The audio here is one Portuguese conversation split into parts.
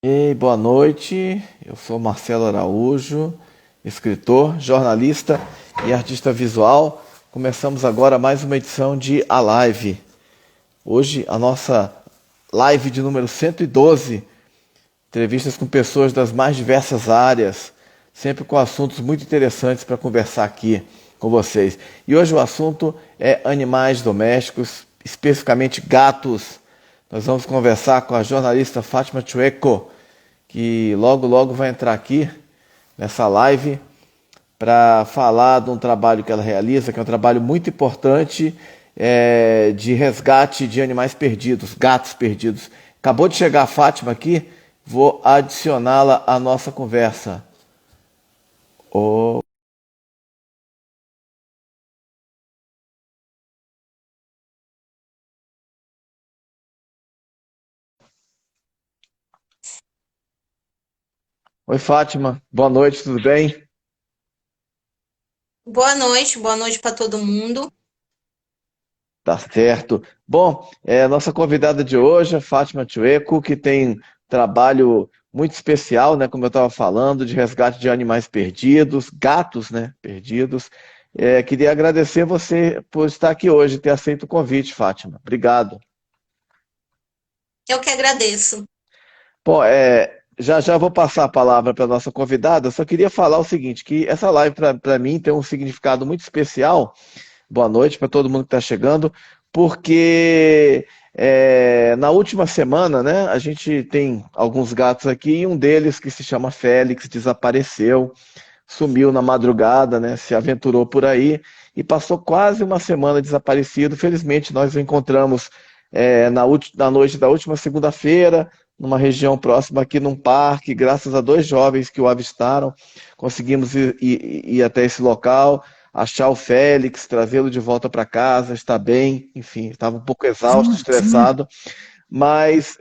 Ei, boa noite. Eu sou Marcelo Araújo, escritor, jornalista e artista visual. Começamos agora mais uma edição de A Live. Hoje a nossa live de número 112, entrevistas com pessoas das mais diversas áreas, sempre com assuntos muito interessantes para conversar aqui com vocês. E hoje o assunto é animais domésticos, especificamente gatos. Nós vamos conversar com a jornalista Fátima Chueco, que logo logo vai entrar aqui nessa live para falar de um trabalho que ela realiza, que é um trabalho muito importante de resgate de animais perdidos, gatos perdidos. Acabou de chegar a Fátima aqui, vou adicioná-la à nossa conversa. Oh. Oi, Fátima, boa noite, tudo bem? Boa noite para todo mundo. Tá certo. Bom, a nossa convidada de hoje é Fátima Chueco, que tem trabalho muito especial, né, como eu estava falando, de resgate de animais perdidos, gatos, né, perdidos. Queria agradecer você por estar aqui hoje e ter aceito o convite, Fátima. Obrigado. Eu que agradeço. Bom, já já vou passar a palavra para a nossa convidada. Só queria falar o seguinte, que essa live para mim tem um significado muito especial. Boa noite para todo mundo que está chegando, porque na última semana, né, a gente tem alguns gatos aqui e um deles que se chama Félix desapareceu, sumiu na madrugada, né, se aventurou por aí e passou quase uma semana desaparecido. Felizmente nós o encontramos na noite da última segunda-feira, numa região próxima aqui num parque, graças a dois jovens que o avistaram, conseguimos ir até esse local, achar o Félix, trazê-lo de volta para casa, está bem, enfim, estava um pouco exausto, estressado, mas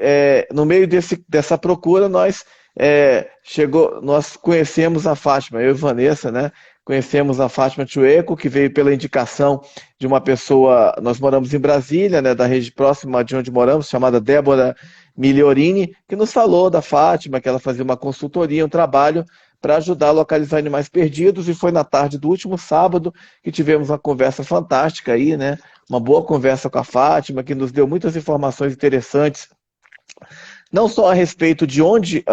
no meio dessa procura nós conhecemos a Fátima, eu e Vanessa, né? Conhecemos a Fátima Chueco, que veio pela indicação de uma pessoa. Nós moramos em Brasília, né, da região próxima de onde moramos, chamada Débora Migliorini, que nos falou da Fátima, que ela fazia uma consultoria, um trabalho para ajudar a localizar animais perdidos, e foi na tarde do último sábado que tivemos uma conversa fantástica aí, né? Uma boa conversa com a Fátima, que nos deu muitas informações interessantes, não só a respeito de onde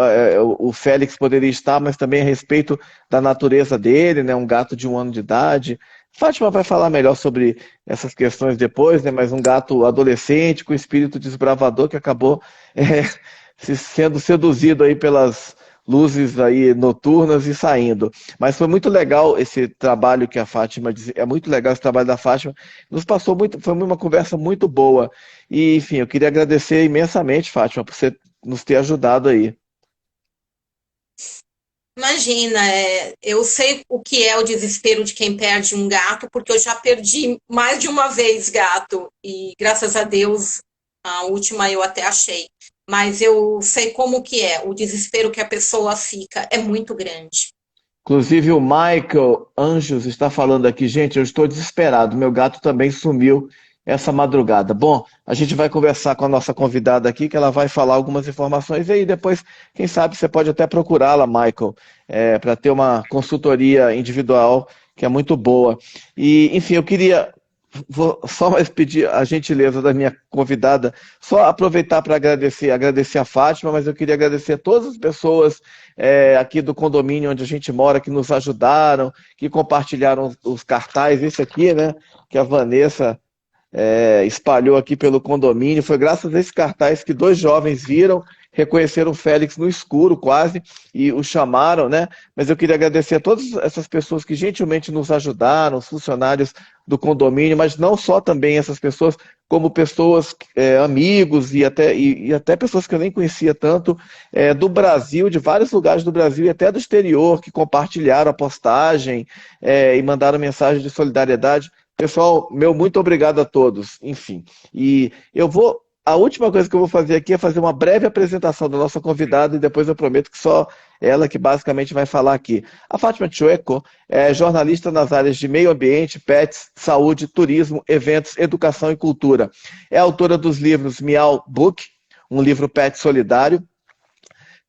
o Félix poderia estar, mas também a respeito da natureza dele, né? Um gato de 1 ano de idade. Fátima vai falar melhor sobre essas questões depois, né? Mas um gato adolescente com espírito desbravador que acabou sendo seduzido aí pelas luzes aí noturnas e saindo. Mas foi muito legal esse trabalho que a Fátima diz, é muito legal esse trabalho da Fátima. Nos passou muito, foi uma conversa muito boa. E, enfim, eu queria agradecer imensamente, Fátima, por você nos ter ajudado aí. Imagina, eu sei o que é o desespero de quem perde um gato, porque eu já perdi mais de uma vez gato, e graças a Deus, a última eu até achei. Mas eu sei como que é, o desespero que a pessoa fica é muito grande. Inclusive o Michael Anjos está falando aqui, gente, eu estou desesperado, meu gato também sumiu essa madrugada. Bom, a gente vai conversar com a nossa convidada aqui, que ela vai falar algumas informações, e aí depois, quem sabe, você pode até procurá-la, Michael, para ter uma consultoria individual que é muito boa. E, enfim, eu queria vou só mais pedir a gentileza da minha convidada, só aproveitar para agradecer a Fátima, mas eu queria agradecer a todas as pessoas aqui do condomínio onde a gente mora, que nos ajudaram, que compartilharam os cartazes, esse aqui, né, que a Vanessa espalhou aqui pelo condomínio. Foi graças a esse cartaz que dois jovens viram, reconheceram o Félix no escuro quase e o chamaram, né? Mas eu queria agradecer a todas essas pessoas que gentilmente nos ajudaram, os funcionários do condomínio, mas não só também essas pessoas, como pessoas, amigos e até pessoas que eu nem conhecia tanto, do Brasil, de vários lugares do Brasil e até do exterior, que compartilharam a postagem, e mandaram mensagem de solidariedade. Pessoal, meu muito obrigado a todos. Enfim, e eu vou. A última coisa que eu vou fazer aqui é fazer uma breve apresentação da nossa convidada e depois eu prometo que só ela que basicamente vai falar aqui. A Fátima Chueco é jornalista nas áreas de meio ambiente, pets, saúde, turismo, eventos, educação e cultura. É autora dos livros Miau Book, um livro pet solidário,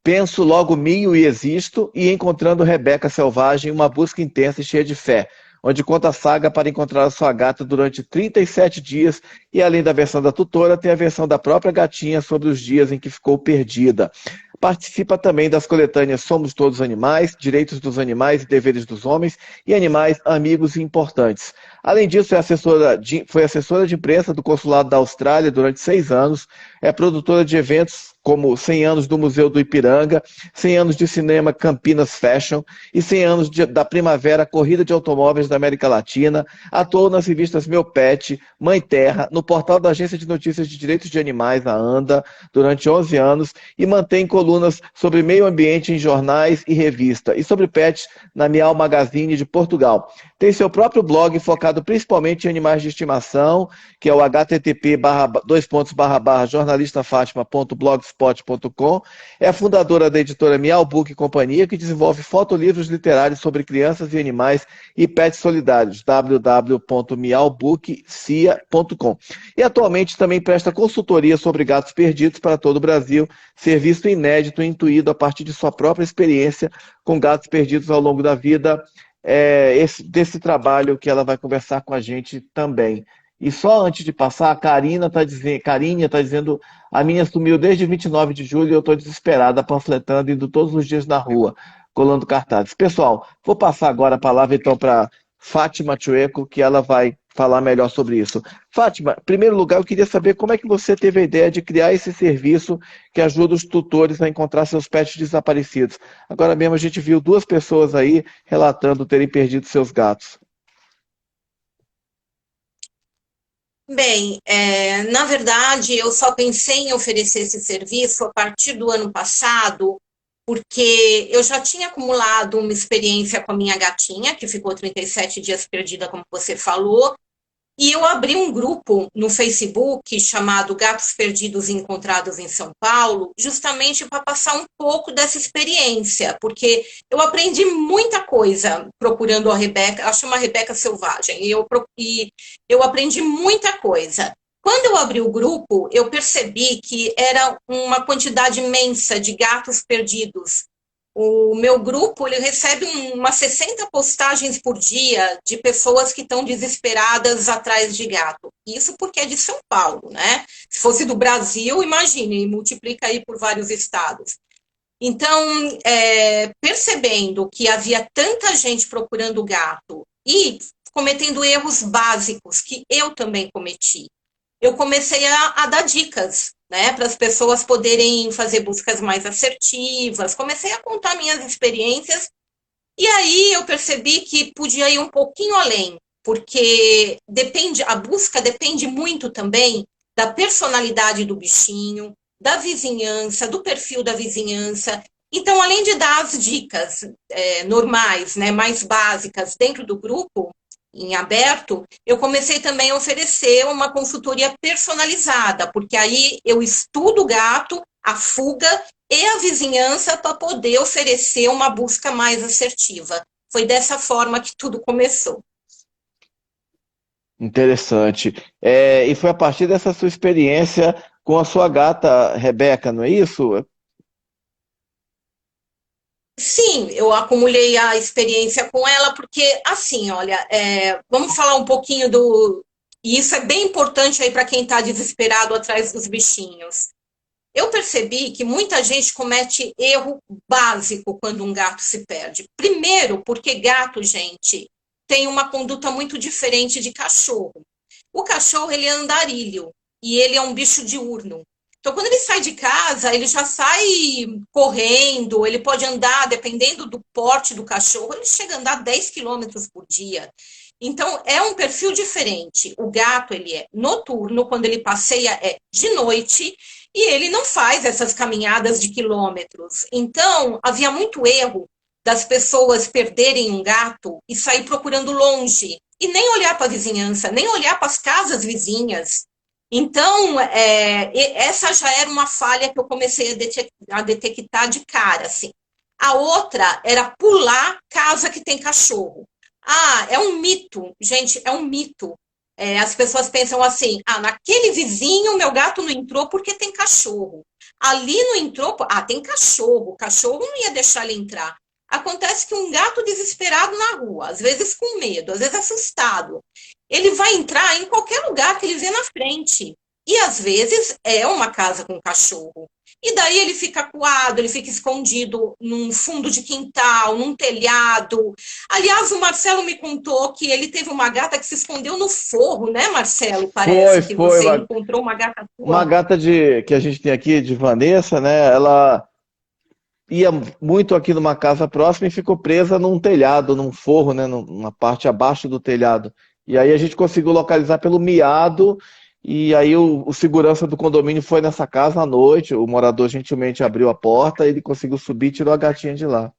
Penso, logo minho e existo, e encontrando Rebeca Selvagem, uma busca intensa e cheia de fé, onde conta a saga para encontrar a sua gata durante 37 dias, e além da versão da tutora, tem a versão da própria gatinha sobre os dias em que ficou perdida. Participa também das coletâneas Somos Todos Animais, Direitos dos Animais e Deveres dos Homens e Animais Amigos e Importantes. Além disso, foi assessora de imprensa do Consulado da Austrália durante 6 anos, é produtora de eventos como 100 anos do Museu do Ipiranga, 100 anos de cinema Campinas Fashion e 100 anos da Primavera Corrida de Automóveis da América Latina. Atuou nas revistas Meu Pet, Mãe Terra, no portal da Agência de Notícias de Direitos de Animais, a ANDA, durante 11 anos e mantém colunas sobre meio ambiente em jornais e revista e sobre pets na Miau Magazine de Portugal. Tem seu próprio blog focado principalmente em animais de estimação, que é o http://jornalistafatima.blogspot.com. É a fundadora da editora Miau Book e Companhia, que desenvolve fotolivros literários sobre crianças e animais e pets solidários, www.miaubookia.com. E atualmente também presta consultoria sobre gatos perdidos para todo o Brasil, serviço inédito e intuído a partir de sua própria experiência com gatos perdidos ao longo da vida, desse trabalho que ela vai conversar com a gente também. E só antes de passar, a Carinha está dizendo, a minha sumiu desde 29 de julho e eu estou desesperada, panfletando, indo todos os dias na rua, colando cartazes. Pessoal, vou passar agora a palavra então para Fátima Chueco, que ela vai falar melhor sobre isso. Fátima, em primeiro lugar, eu queria saber como é que você teve a ideia de criar esse serviço que ajuda os tutores a encontrar seus pets desaparecidos. Agora mesmo a gente viu 2 pessoas aí relatando terem perdido seus gatos. Bem, na verdade, eu só pensei em oferecer esse serviço a partir do ano passado, porque eu já tinha acumulado uma experiência com a minha gatinha, que ficou 37 dias perdida, como você falou, e eu abri um grupo no Facebook chamado Gatos Perdidos e Encontrados em São Paulo, justamente para passar um pouco dessa experiência, porque eu aprendi muita coisa procurando a Rebeca, ela chama Rebeca Selvagem, e eu aprendi muita coisa. Quando eu abri o grupo, eu percebi que era uma quantidade imensa de gatos perdidos. O meu grupo, ele recebe umas 60 postagens por dia de pessoas que estão desesperadas atrás de gato. Isso porque é de São Paulo, né? Se fosse do Brasil, imagine, multiplica aí por vários estados. Então, percebendo que havia tanta gente procurando gato e cometendo erros básicos que eu também cometi, eu comecei a dar dicas, né, para as pessoas poderem fazer buscas mais assertivas. Comecei a contar minhas experiências e aí eu percebi que podia ir um pouquinho além, porque a busca depende muito também da personalidade do bichinho, da vizinhança, do perfil da vizinhança. Então, além de dar as dicas normais, né, mais básicas dentro do grupo, em aberto, eu comecei também a oferecer uma consultoria personalizada, porque aí eu estudo o gato, a fuga e a vizinhança para poder oferecer uma busca mais assertiva. Foi dessa forma que tudo começou. Interessante. E foi a partir dessa sua experiência com a sua gata Rebeca, não é isso? Sim, eu acumulei a experiência com ela, porque, assim, olha, vamos falar um pouquinho do. E isso é bem importante aí para quem está desesperado atrás dos bichinhos. Eu percebi que muita gente comete erro básico quando um gato se perde. Primeiro, porque gato, gente, tem uma conduta muito diferente de cachorro. O cachorro, ele é andarilho e ele é um bicho diurno. Então, quando ele sai de casa, ele já sai correndo, ele pode andar, dependendo do porte do cachorro, ele chega a andar 10 quilômetros por dia. Então, é um perfil diferente. O gato, ele é noturno, quando ele passeia é de noite, e ele não faz essas caminhadas de quilômetros. Então, havia muito erro das pessoas perderem um gato e sair procurando longe, e nem olhar para a vizinhança, nem olhar para as casas vizinhas. Então, essa já era uma falha que eu comecei a detectar de cara, assim. A outra era pular casa que tem cachorro. Ah, é um mito, gente, é um mito. As pessoas pensam assim, naquele vizinho meu gato não entrou porque tem cachorro. Ali não entrou, tem cachorro, o cachorro não ia deixar ele entrar. Acontece que um gato desesperado na rua, às vezes com medo, às vezes assustado, ele vai entrar em qualquer lugar que ele vê na frente. E às vezes é uma casa com cachorro. E daí ele fica acuado, ele fica escondido num fundo de quintal, num telhado. Aliás, o Marcelo me contou que ele teve uma gata que se escondeu no forro, né, Marcelo? Foi, Parece que foi. você encontrou uma gata Uma sua. gata que a gente tem aqui, de Vanessa, né? Ela ia muito aqui numa casa próxima e ficou presa num telhado, num forro, né? Numa parte abaixo do telhado. E aí a gente conseguiu localizar pelo miado. E aí o segurança do condomínio foi nessa casa à noite. O morador gentilmente abriu a porta, ele conseguiu subir e tirou a gatinha de lá.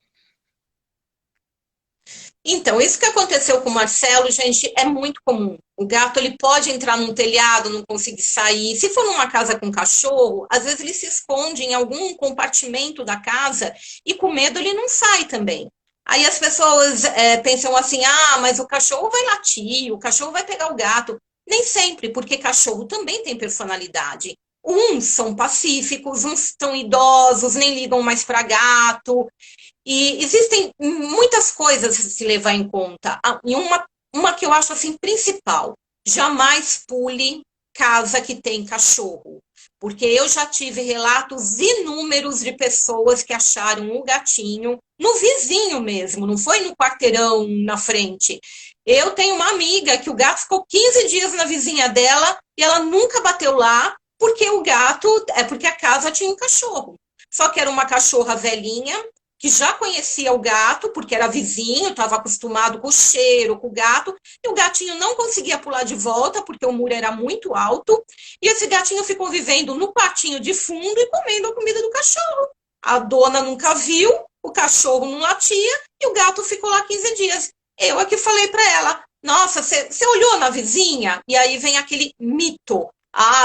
Então, isso que aconteceu com o Marcelo, gente, é muito comum. O gato ele pode entrar num telhado, não conseguir sair. Se for numa casa com cachorro, às vezes ele se esconde em algum compartimento da casa e com medo ele não sai também. Aí as pessoas pensam assim: mas o cachorro vai latir, o cachorro vai pegar o gato. Nem sempre, porque cachorro também tem personalidade. Uns são pacíficos, uns estão idosos, nem ligam mais para gato. E existem muitas coisas a se levar em conta. E uma que eu acho assim principal: jamais pule casa que tem cachorro. Porque eu já tive relatos inúmeros de pessoas que acharam o gatinho no vizinho mesmo, não foi no quarteirão na frente. Eu tenho uma amiga que o gato ficou 15 dias na vizinha dela e ela nunca bateu lá porque o gato, porque a casa tinha um cachorro. Só que era uma cachorra velhinha, que já conhecia o gato, porque era vizinho, estava acostumado com o cheiro, com o gato, e o gatinho não conseguia pular de volta, porque o muro era muito alto, e esse gatinho ficou vivendo no quartinho de fundo e comendo a comida do cachorro. A dona nunca viu, o cachorro não latia, e o gato ficou lá 15 dias. Eu aqui falei para ela: nossa, você olhou na vizinha? E aí vem aquele mito: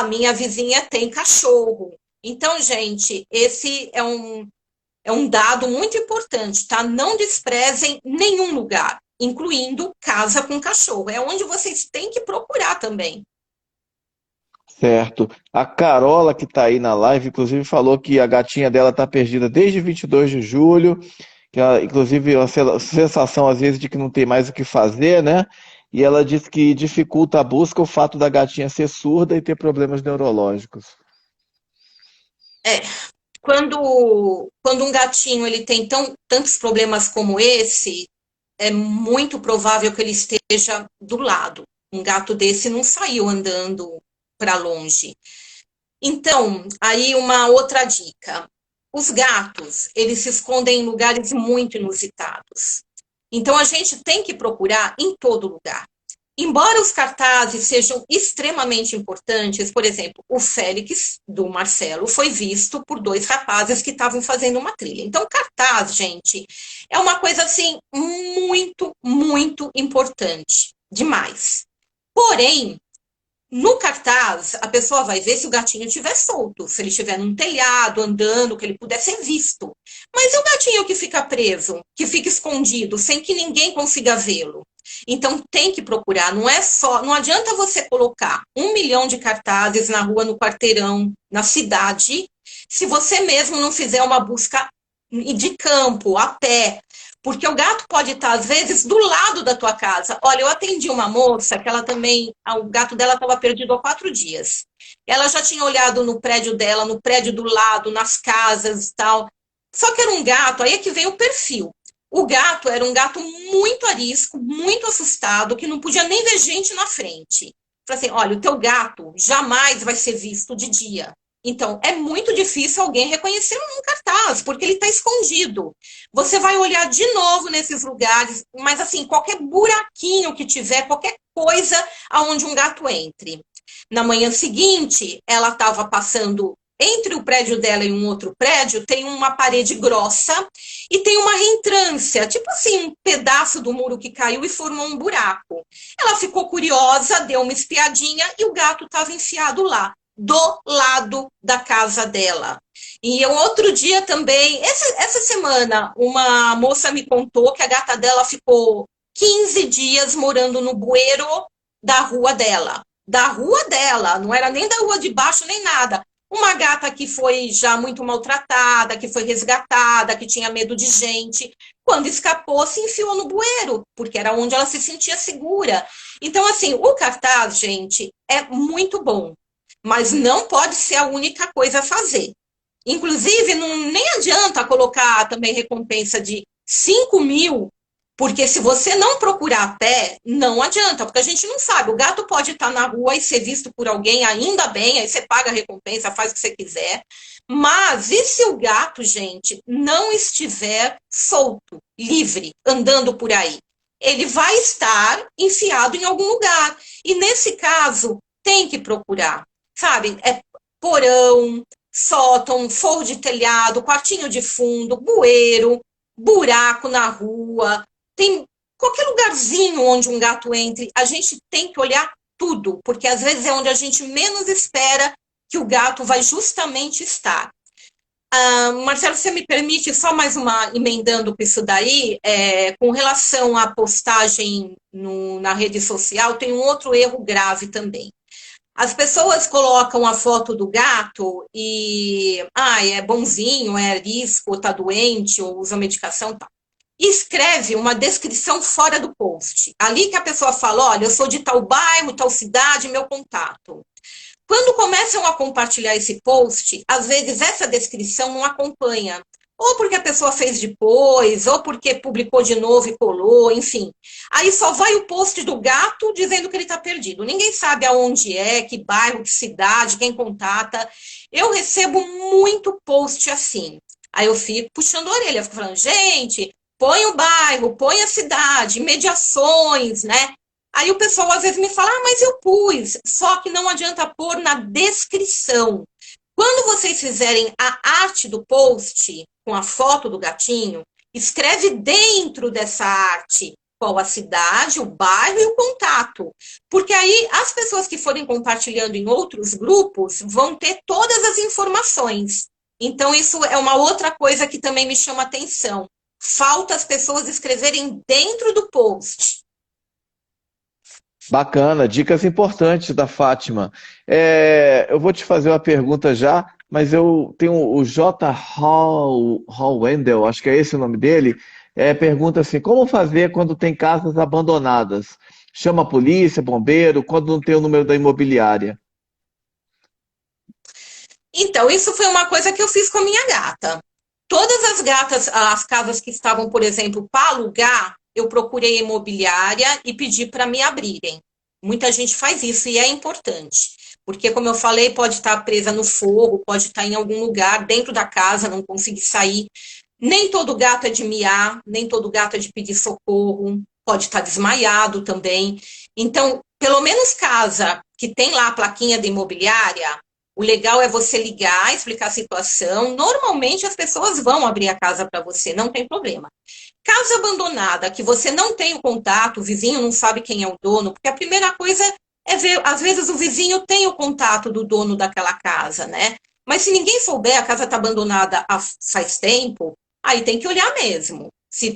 minha vizinha tem cachorro. Então, gente, esse é um dado muito importante, tá? Não desprezem nenhum lugar, incluindo casa com cachorro. É onde vocês têm que procurar também. Certo. A Carola, que está aí na live, inclusive falou que a gatinha dela está perdida desde 22 de julho, que ela, inclusive, uma sensação às vezes de que não tem mais o que fazer, né? E ela disse que dificulta a busca o fato da gatinha ser surda e ter problemas neurológicos. É, quando um gatinho ele tem tantos problemas como esse, é muito provável que ele esteja do lado. Um gato desse não saiu andando para longe. Então, aí uma outra dica. Os gatos, eles se escondem em lugares muito inusitados. Então, a gente tem que procurar em todo lugar. Embora os cartazes sejam extremamente importantes, por exemplo, o Félix, do Marcelo, foi visto por dois rapazes que estavam fazendo uma trilha. Então, cartaz, gente, é uma coisa assim muito, muito importante, demais. Porém, no cartaz, a pessoa vai ver se o gatinho estiver solto, se ele estiver num telhado, andando, que ele puder ser visto. Mas e o gatinho que fica preso, que fica escondido, sem que ninguém consiga vê-lo? Então tem que procurar, não adianta você colocar 1 milhão de cartazes na rua, no quarteirão, na cidade, se você mesmo não fizer uma busca de campo, a pé, porque o gato pode estar, às vezes, do lado da tua casa. Olha, eu atendi uma moça que ela também, o gato dela estava perdido há 4 dias. Ela já tinha olhado no prédio dela, no prédio do lado, nas casas e tal. Só que era um gato, aí é que veio o perfil. O gato era um gato muito arisco, muito assustado, que não podia nem ver gente na frente. Falei assim: olha, o teu gato jamais vai ser visto de dia. Então, é muito difícil alguém reconhecê-lo num cartaz, porque ele está escondido. Você vai olhar de novo nesses lugares, mas assim, qualquer buraquinho que tiver, qualquer coisa aonde um gato entre. Na manhã seguinte, ela estava passando entre o prédio dela e um outro prédio, tem uma parede grossa e tem uma reentrância, tipo assim, um pedaço do muro que caiu e formou um buraco. Ela ficou curiosa, deu uma espiadinha e o gato estava enfiado lá, do lado da casa dela. E outro dia também, essa semana, uma moça me contou que a gata dela ficou 15 dias morando no bueiro da rua dela. Da rua dela, não era nem da rua de baixo nem nada. uma gata que foi já muito maltratada, que foi resgatada, que tinha medo de gente. Quando escapou, se enfiou no bueiro, porque era onde ela se sentia segura. Então, assim, o cartaz, gente, é muito bom, mas não pode ser a única coisa a fazer. Inclusive, não, nem adianta colocar também recompensa de 5.000, porque se você não procurar a pé, não adianta, porque a gente não sabe. O gato pode estar na rua e ser visto por alguém, ainda bem, aí você paga a recompensa, faz o que você quiser. Mas e se o gato, gente, não estiver solto, livre, andando por aí? Ele vai estar enfiado em algum lugar. E nesse caso, tem que procurar, sabe? É porão, sótão, forro de telhado, quartinho de fundo, bueiro, buraco na rua, tem qualquer lugarzinho onde um gato entre, a gente tem que olhar tudo, porque às vezes é onde a gente menos espera que o gato vai justamente estar. Marcelo, você me permite só mais uma, emendando com isso daí, com relação à postagem na rede social, tem um outro erro grave também. As pessoas colocam a foto do gato e, é bonzinho, é arisco, tá doente, ou usa medicação, tá. E escreve uma descrição fora do post. Ali que a pessoa fala, olha, eu sou de tal bairro, tal cidade, meu contato. Quando começam a compartilhar esse post, às vezes essa descrição não acompanha. Ou porque a pessoa fez depois, ou porque publicou de novo e colou, enfim. Aí só vai o post do gato dizendo que ele está perdido. Ninguém sabe aonde é, que bairro, que cidade, quem contata. Eu recebo muito post assim. Aí eu fico puxando a orelha, fico falando, gente, põe o bairro, põe a cidade, mediações, né? Aí o pessoal às vezes me fala, mas eu pus. Só que não adianta pôr na descrição. Quando vocês fizerem a arte do post, com a foto do gatinho, escreve dentro dessa arte qual a cidade, o bairro e o contato. Porque aí as pessoas que forem compartilhando em outros grupos vão ter todas as informações. Então, isso é uma outra coisa que também me chama atenção. Falta as pessoas escreverem dentro do post. Bacana, dicas importantes da Fátima. Eu vou te fazer uma pergunta já, mas eu tenho o J. Hall Wendell, acho que é esse o nome dele. Pergunta assim: como fazer quando tem casas abandonadas? Chama a polícia, bombeiro, quando não tem o número da imobiliária? Então, isso foi uma coisa que eu fiz com a minha gata. Todas as gatas, as casas que estavam, por exemplo, para alugar, eu procurei a imobiliária e pedi para me abrirem. Muita gente faz isso e é importante. Porque, como eu falei, pode estar presa no forro, pode estar em algum lugar dentro da casa, não conseguir sair. Nem todo gato é de miar, nem todo gato é de pedir socorro, pode estar desmaiado também. Então, pelo menos casa que tem lá a plaquinha da imobiliária, o legal é você ligar, explicar a situação. Normalmente as pessoas vão abrir a casa para você, não tem problema. Casa abandonada, que você não tem o contato, o vizinho não sabe quem é o dono, porque a primeira coisa é ver, às vezes o vizinho tem o contato do dono daquela casa, né? Mas se ninguém souber, a casa está abandonada faz tempo, aí tem que olhar mesmo.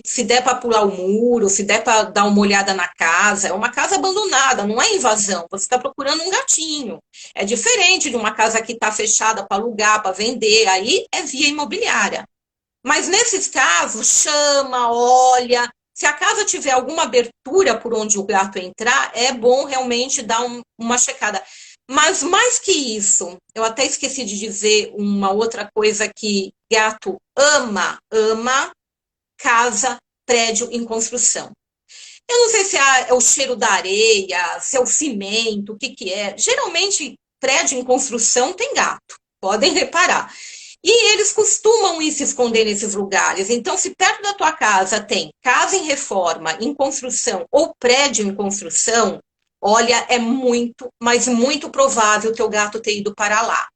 Se der para pular o muro, se der para dar uma olhada na casa, é uma casa abandonada, não é invasão. Você está procurando um gatinho. É diferente de uma casa que está fechada para alugar, para vender, aí é via imobiliária. Mas nesses casos, chama, olha. Se a casa tiver alguma abertura por onde o gato entrar, é bom realmente dar uma checada. Mas mais que isso, eu até esqueci de dizer uma outra coisa que gato ama casa, prédio em construção. Eu não sei se é o cheiro da areia, se é o cimento, o que que é. Geralmente, prédio em construção tem gato, podem reparar. E eles costumam ir se esconder nesses lugares. Então, se perto da tua casa tem casa em reforma, em construção ou prédio em construção, olha, é muito, mas muito provável o teu gato ter ido para lá.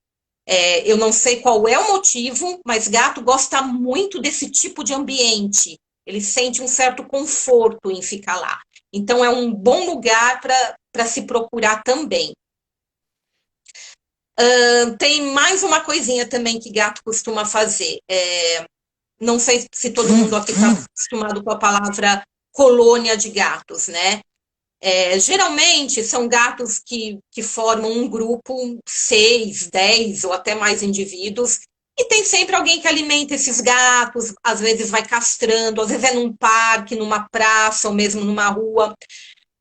Eu não sei qual é o motivo, mas gato gosta muito desse tipo de ambiente. Ele sente um certo conforto em ficar lá. Então, é um bom lugar para se procurar também. Tem mais uma coisinha também que gato costuma fazer. Não sei se todo mundo aqui está acostumado com a palavra colônia de gatos, né? Geralmente são gatos que formam um grupo, 6, 10 ou até mais indivíduos, e tem sempre alguém que alimenta esses gatos, às vezes vai castrando, às vezes é num parque, numa praça ou mesmo numa rua.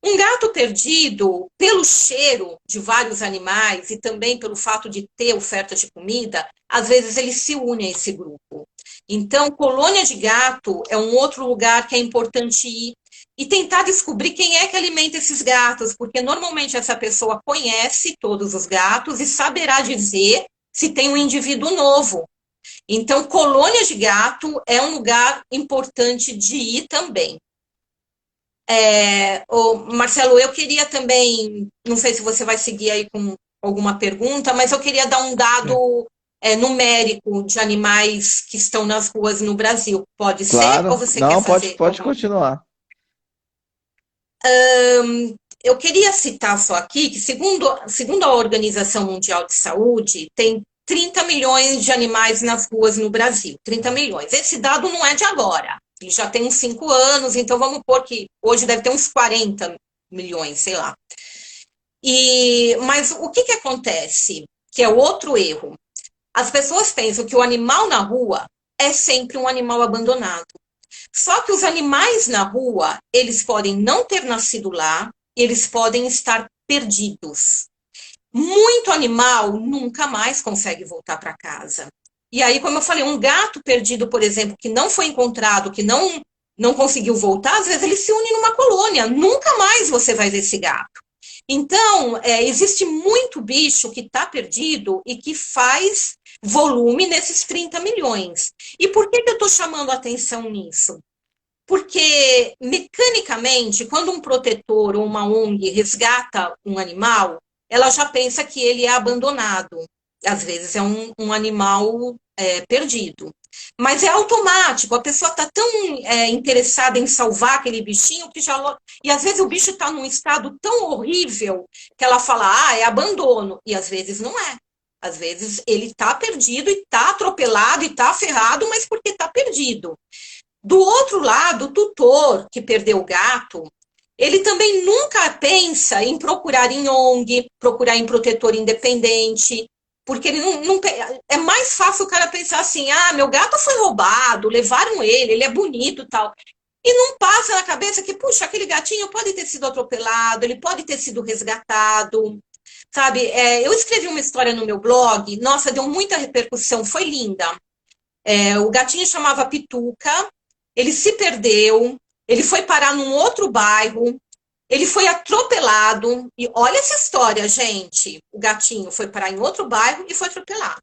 Um gato perdido, pelo cheiro de vários animais e também pelo fato de ter oferta de comida, às vezes ele se une a esse grupo. Então, colônia de gato é um outro lugar que é importante ir e tentar descobrir quem é que alimenta esses gatos, porque normalmente essa pessoa conhece todos os gatos e saberá dizer se tem um indivíduo novo. Então, colônia de gato é um lugar importante de ir também. Marcelo, eu queria também, não sei se você vai seguir aí com alguma pergunta, mas eu queria dar um dado numérico de animais que estão nas ruas no Brasil. Pode ser? Ou Claro. você quer Não, fazer pode alguma? continuar. Eu queria citar só aqui que, segundo a Organização Mundial de Saúde, tem 30 milhões de animais nas ruas no Brasil. 30 milhões. Esse dado não é de agora. Ele já tem uns 5 anos, então vamos pôr que hoje deve ter uns 40 milhões, sei lá. Mas o que acontece? Que é outro erro. As pessoas pensam que o animal na rua é sempre um animal abandonado. Só que os animais na rua, eles podem não ter nascido lá, eles podem estar perdidos. Muito animal nunca mais consegue voltar para casa. E aí, como eu falei, um gato perdido, por exemplo, que não foi encontrado, que não conseguiu voltar, às vezes ele se une numa colônia. Nunca mais você vai ver esse gato. Então, existe muito bicho que está perdido e que faz volume nesses 30 milhões. E por que eu estou chamando a atenção nisso? Porque, mecanicamente, quando um protetor ou uma ONG resgata um animal, ela já pensa que ele é abandonado. Às vezes é um animal perdido. Mas é automático, a pessoa está tão interessada em salvar aquele bichinho que já. E às vezes o bicho está num estado tão horrível que ela fala, é abandono. E às vezes não é. Às vezes ele está perdido e está atropelado e está ferrado, mas porque está perdido. Do outro lado, o tutor que perdeu o gato, ele também nunca pensa em procurar em ONG, procurar em protetor independente, porque ele não é mais fácil o cara pensar assim, meu gato foi roubado, levaram ele é bonito e tal. E não passa na cabeça que, puxa, aquele gatinho pode ter sido atropelado, ele pode ter sido resgatado, sabe? Eu escrevi uma história no meu blog, nossa, deu muita repercussão, foi linda. O gatinho chamava Pituca, ele se perdeu, ele foi parar num outro bairro, ele foi atropelado, e olha essa história, gente. O gatinho foi parar em outro bairro e foi atropelado.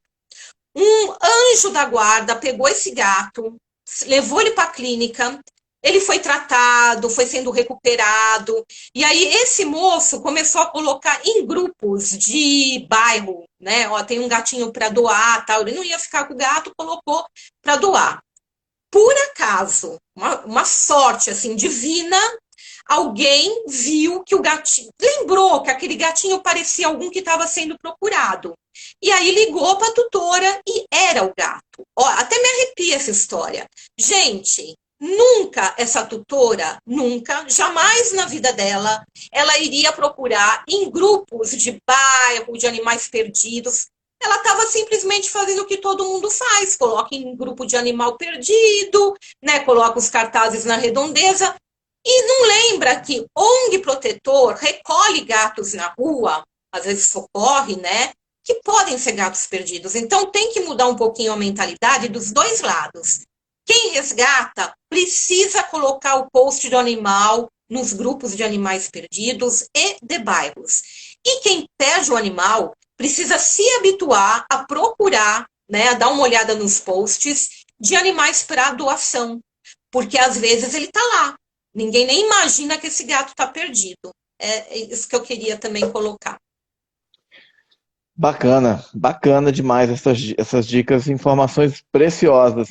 Um anjo da guarda pegou esse gato, levou ele para a clínica, ele foi tratado, foi sendo recuperado, e aí esse moço começou a colocar em grupos de bairro, né? Ó, tem um gatinho para doar, tal. Ele não ia ficar com o gato, colocou para doar. Por acaso, uma sorte assim divina, alguém viu que o gatinho, lembrou que aquele gatinho parecia algum que estava sendo procurado. E aí ligou para a tutora e era o gato. Ó, até me arrepia essa história. Gente, nunca essa tutora, nunca, jamais na vida dela, ela iria procurar em grupos de bairro, de animais perdidos. Ela estava simplesmente fazendo o que todo mundo faz, coloca em grupo de animal perdido, né, coloca os cartazes na redondeza, e não lembra que ONG protetor recolhe gatos na rua, às vezes socorre, né, que podem ser gatos perdidos. Então tem que mudar um pouquinho a mentalidade dos dois lados. Quem resgata precisa colocar o post do animal nos grupos de animais perdidos e de bairros. E quem perde o animal precisa se habituar a procurar, né, a dar uma olhada nos posts de animais para doação, porque às vezes ele está lá. Ninguém nem imagina que esse gato está perdido. É isso que eu queria também colocar. Bacana, bacana demais essas dicas, informações preciosas.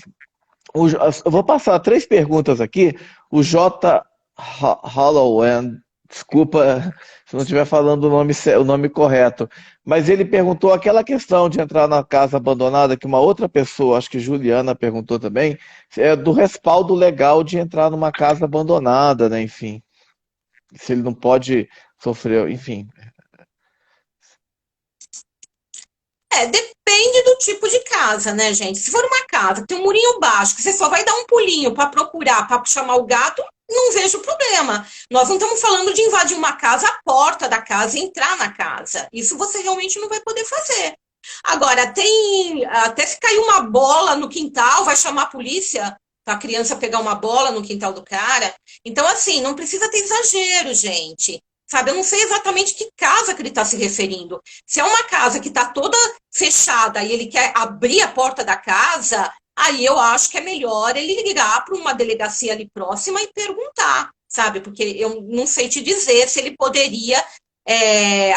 Eu vou passar 3 perguntas aqui. O J. Holloway, desculpa se não estiver falando o nome correto, mas ele perguntou aquela questão de entrar na casa abandonada, que uma outra pessoa, acho que Juliana perguntou também, do respaldo legal de entrar numa casa abandonada, né? Enfim. Se ele não pode sofrer, enfim. Depende do tipo de casa, né, gente? Se for uma casa que tem um murinho baixo, que você só vai dar um pulinho para procurar, para chamar o gato, não vejo problema. Nós não estamos falando de invadir uma casa, a porta da casa e entrar na casa. Isso você realmente não vai poder fazer. Agora, tem até se cair uma bola no quintal, vai chamar a polícia para a criança pegar uma bola no quintal do cara. Então, assim, não precisa ter exagero, gente. Sabe, eu não sei exatamente que casa que ele está se referindo. Se é uma casa que está toda fechada e ele quer abrir a porta da casa, aí eu acho que é melhor ele ligar para uma delegacia ali próxima e perguntar, sabe? Porque eu não sei te dizer se ele poderia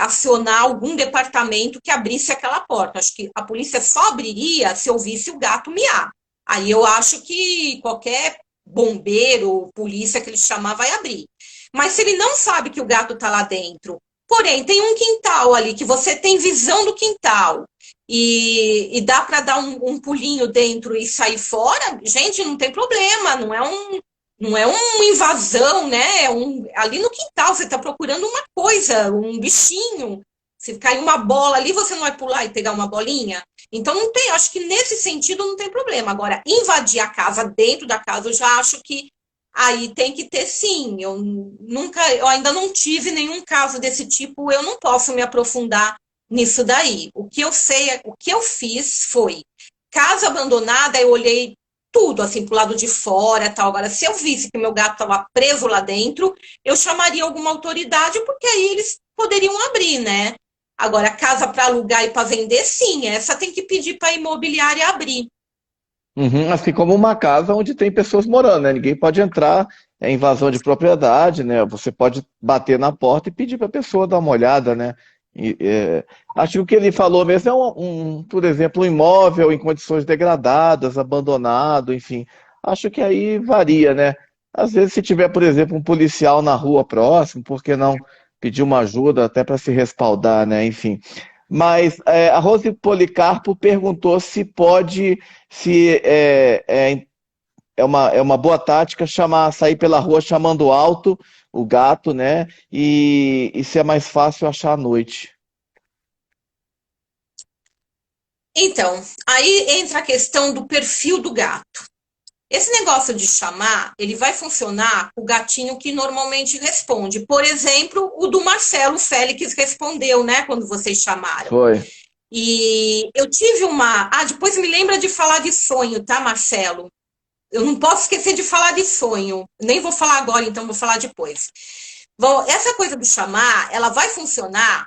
acionar algum departamento que abrisse aquela porta. Acho que a polícia só abriria se ouvisse o gato miar. Aí eu acho que qualquer bombeiro, polícia que ele chamar vai abrir. Mas se ele não sabe que o gato está lá dentro, porém tem um quintal ali que você tem visão do quintal e dá para dar um pulinho dentro e sair fora, gente, não tem problema, não é uma invasão, né? Ali no quintal você está procurando uma coisa, um bichinho. Se cair uma bola ali, você não vai pular e pegar uma bolinha? Então não tem, acho que nesse sentido não tem problema. Agora, invadir a casa dentro da casa, eu já acho que aí tem que ter sim. Eu ainda não tive nenhum caso desse tipo, eu não posso me aprofundar nisso daí. O que eu sei, o que eu fiz foi casa abandonada, eu olhei tudo assim pro lado de fora, tal. Agora, se eu visse que meu gato estava preso lá dentro, eu chamaria alguma autoridade, porque aí eles poderiam abrir, né? Agora, casa para alugar e para vender, sim, essa tem que pedir para a imobiliária abrir. Uhum, assim como uma casa onde tem pessoas morando, né? Ninguém pode entrar, é invasão de propriedade, né? Você pode bater na porta e pedir para a pessoa dar uma olhada, né? Acho que o que ele falou mesmo é por exemplo, um imóvel em condições degradadas, abandonado, enfim. Acho que aí varia, né? Às vezes, se tiver, por exemplo, um policial na rua próximo, por que não pedir uma ajuda até para se respaldar, né? Enfim. Mas a Rose Policarpo perguntou se pode, se é uma boa tática sair pela rua chamando alto o gato, né? E se é mais fácil achar à noite. Então, aí entra a questão do perfil do gato. Esse negócio de chamar, ele vai funcionar com o gatinho que normalmente responde. Por exemplo, o do Marcelo Félix respondeu, né, quando vocês chamaram. Foi. E eu tive uma. Ah, depois me lembra de falar de sonho, tá, Marcelo? Eu não posso esquecer de falar de sonho. Nem vou falar agora, então vou falar depois. Bom, essa coisa do chamar, ela vai funcionar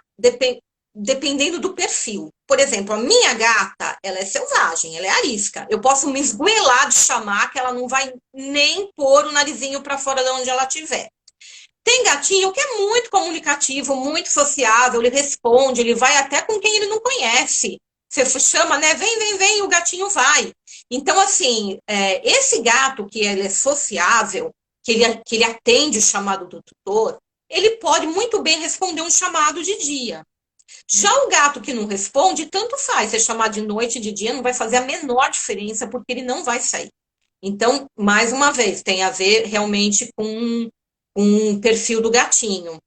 dependendo do perfil. Por exemplo, a minha gata, ela é selvagem, ela é arisca. Eu posso me esgoelar de chamar que ela não vai nem pôr o narizinho para fora de onde ela estiver. Tem gatinho que é muito comunicativo, muito sociável, ele responde, ele vai até com quem ele não conhece. Você chama, né? Vem, vem, vem, e o gatinho vai. Então, assim, esse gato que ele é sociável, que ele atende o chamado do tutor, ele pode muito bem responder um chamado de dia. Já o gato que não responde, tanto faz. Você chamar de noite, de dia, não vai fazer a menor diferença, porque ele não vai sair. Então, mais uma vez, tem a ver realmente com um perfil do gatinho.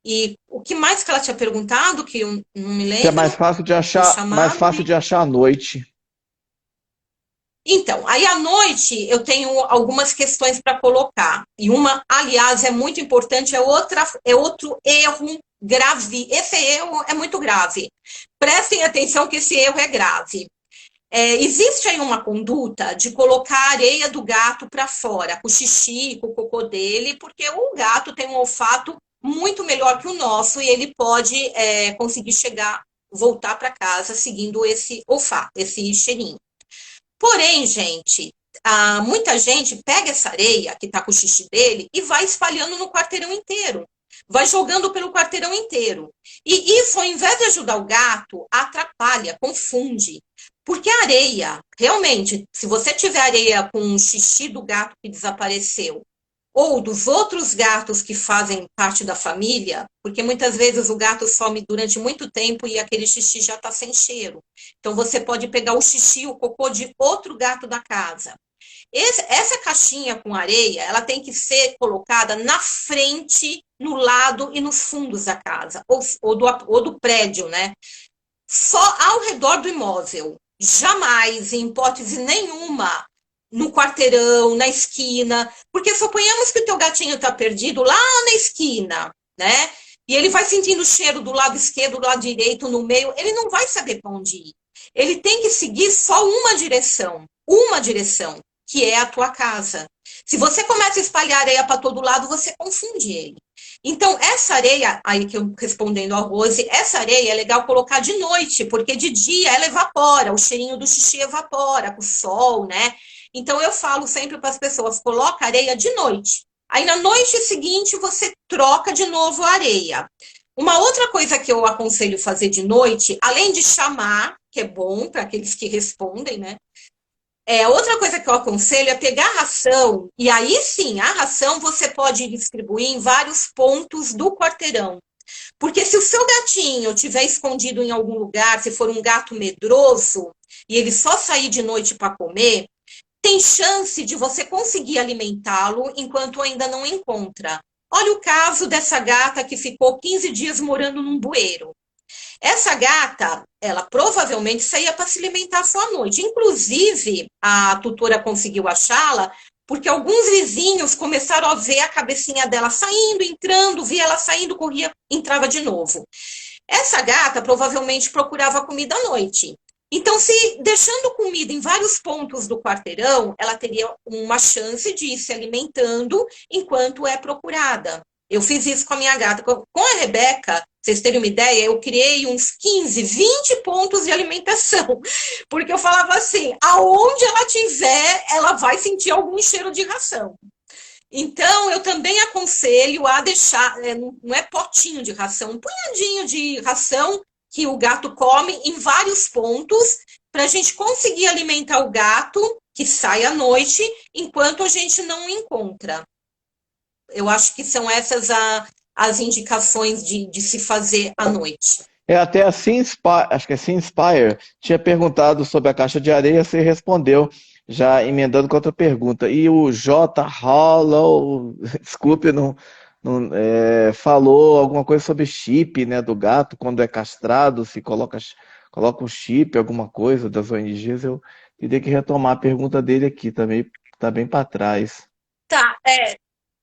E o que mais que ela tinha perguntado, que eu não me Se é mais lembro, fácil de do achar, mais chamado? fácil de achar à noite. Então, aí à noite eu tenho algumas questões para colocar. E uma, aliás, é muito importante, é outro erro grave. Esse erro é muito grave. Prestem atenção que esse erro é grave. Existe aí uma conduta de colocar a areia do gato para fora, com o xixi, com o cocô dele, porque o gato tem um olfato muito melhor que o nosso e ele pode conseguir voltar para casa seguindo esse olfato, esse cheirinho. Porém, gente, muita gente pega essa areia que está com o xixi dele e vai espalhando no quarteirão inteiro. Vai jogando pelo quarteirão inteiro. E isso, ao invés de ajudar o gato, atrapalha, confunde. Porque a areia, realmente, se você tiver areia com o xixi do gato que desapareceu, ou dos outros gatos que fazem parte da família, porque muitas vezes o gato some durante muito tempo e aquele xixi já está sem cheiro. Então você pode pegar o xixi, o cocô de outro gato da casa. Essa caixinha com areia, ela tem que ser colocada na frente no lado e nos fundos da casa, ou do prédio, né? Só ao redor do imóvel. Jamais, em hipótese nenhuma, no quarteirão, na esquina, porque suponhamos que o teu gatinho está perdido lá na esquina, né? E ele vai sentindo o cheiro do lado esquerdo, do lado direito, no meio, ele não vai saber para onde ir. Ele tem que seguir só uma direção, que é a tua casa. Se você começa a espalhar areia para todo lado, você confunde ele. Então, essa areia, aí que eu respondendo ao Rose, essa areia é legal colocar de noite, porque de dia ela evapora, o cheirinho do xixi evapora com o sol, né? Então, eu falo sempre para as pessoas, coloca areia de noite. Aí, na noite seguinte, você troca de novo a areia. Uma outra coisa que eu aconselho fazer de noite, além de chamar, que é bom para aqueles que respondem, né? Outra coisa que eu aconselho é pegar a ração, e aí sim, a ração você pode distribuir em vários pontos do quarteirão. Porque se o seu gatinho estiver escondido em algum lugar, se for um gato medroso, e ele só sair de noite para comer, tem chance de você conseguir alimentá-lo enquanto ainda não encontra. Olha o caso dessa gata que ficou 15 dias morando num bueiro. Essa gata, ela provavelmente saía para se alimentar só à noite. Inclusive, a tutora conseguiu achá-la porque alguns vizinhos começaram a ver a cabecinha dela saindo, entrando, via ela saindo, corria, entrava de novo. Essa gata provavelmente procurava comida à noite. Então, se deixando comida em vários pontos do quarteirão, ela teria uma chance de ir se alimentando enquanto é procurada. Eu fiz isso com a minha gata. Com a Rebeca, pra vocês terem uma ideia, eu criei uns 15, 20 pontos de alimentação. Porque eu falava assim, aonde ela tiver, ela vai sentir algum cheiro de ração. Então, eu também aconselho a deixar, não é potinho de ração, um punhadinho de ração que o gato come em vários pontos, para a gente conseguir alimentar o gato que sai à noite, enquanto a gente não encontra. Eu acho que são essas as indicações de se fazer à noite. Até a acho que a Inspire tinha perguntado sobre a caixa de areia, você respondeu, já emendando com outra pergunta. E o J. Hollow, desculpe, falou alguma coisa sobre chip, né, do gato, quando é castrado, se coloca um chip, alguma coisa das ONGs. Eu teria que retomar a pergunta dele aqui, também está bem para trás. Tá,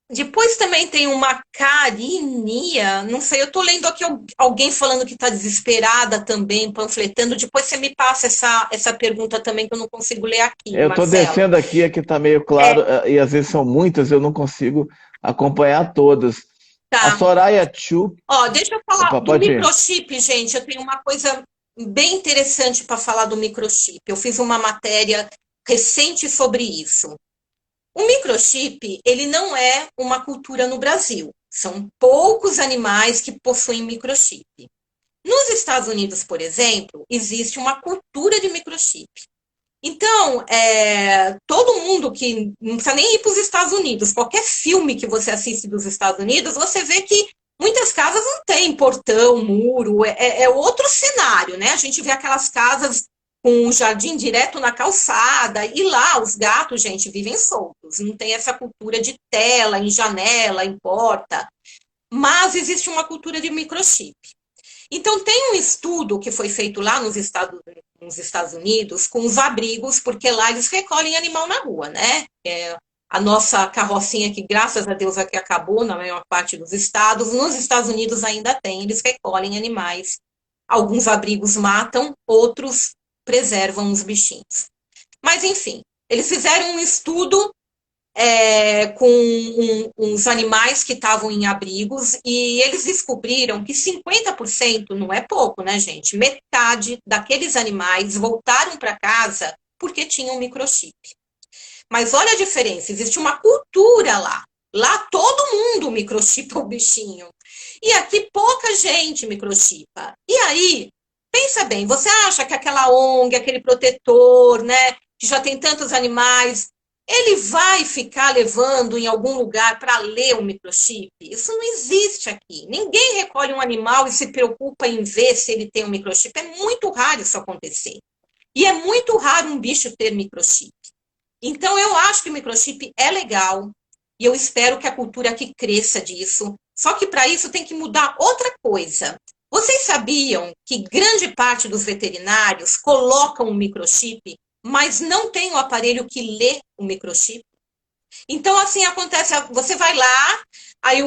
depois também tem uma Carinia, não sei, eu tô lendo aqui alguém falando que está desesperada também, panfletando. Depois você me passa essa pergunta também, que eu não consigo ler aqui, Eu estou Marcelo. descendo aqui está meio claro, e às vezes são muitas, eu não consigo acompanhar todas. Tá. A Soraya Chu. Deixa eu falar do microchip, gente. Eu tenho uma coisa bem interessante para falar do microchip. Eu fiz uma matéria recente sobre isso. O microchip, ele não é uma cultura no Brasil. São poucos animais que possuem microchip. Nos Estados Unidos, por exemplo, existe uma cultura de microchip. Então, todo mundo que não precisa nem ir para os Estados Unidos, qualquer filme que você assiste dos Estados Unidos, você vê que muitas casas não têm portão, muro, é outro cenário, né? A gente vê aquelas casas com um jardim direto na calçada, e lá os gatos, gente, vivem soltos, não tem essa cultura de tela, em janela, em porta, mas existe uma cultura de microchip. Então, tem um estudo que foi feito lá nos Estados Unidos com os abrigos, porque lá eles recolhem animal na rua, né? A nossa carrocinha, que graças a Deus aqui acabou na maior parte dos estados, nos Estados Unidos ainda tem, eles recolhem animais. Alguns abrigos matam, outros preservam os bichinhos. Mas, enfim, eles fizeram um estudo com uns animais que estavam em abrigos, e eles descobriram que 50%, não é pouco, né, gente? Metade daqueles animais voltaram para casa porque tinham microchip. Mas olha a diferença, existe uma cultura lá. Lá todo mundo microchipa o bichinho. E aqui pouca gente microchipa. E aí, pensa bem, você acha que aquela ONG, aquele protetor, né, que já tem tantos animais, ele vai ficar levando em algum lugar para ler um microchip? Isso não existe aqui. Ninguém recolhe um animal e se preocupa em ver se ele tem um microchip. É muito raro isso acontecer. E é muito raro um bicho ter microchip. Então, eu acho que o microchip é legal, e eu espero que a cultura aqui cresça disso. Só que para isso tem que mudar outra coisa. Vocês sabiam que grande parte dos veterinários colocam um microchip, mas não tem o aparelho que lê o microchip? Então, assim, acontece, você vai lá, aí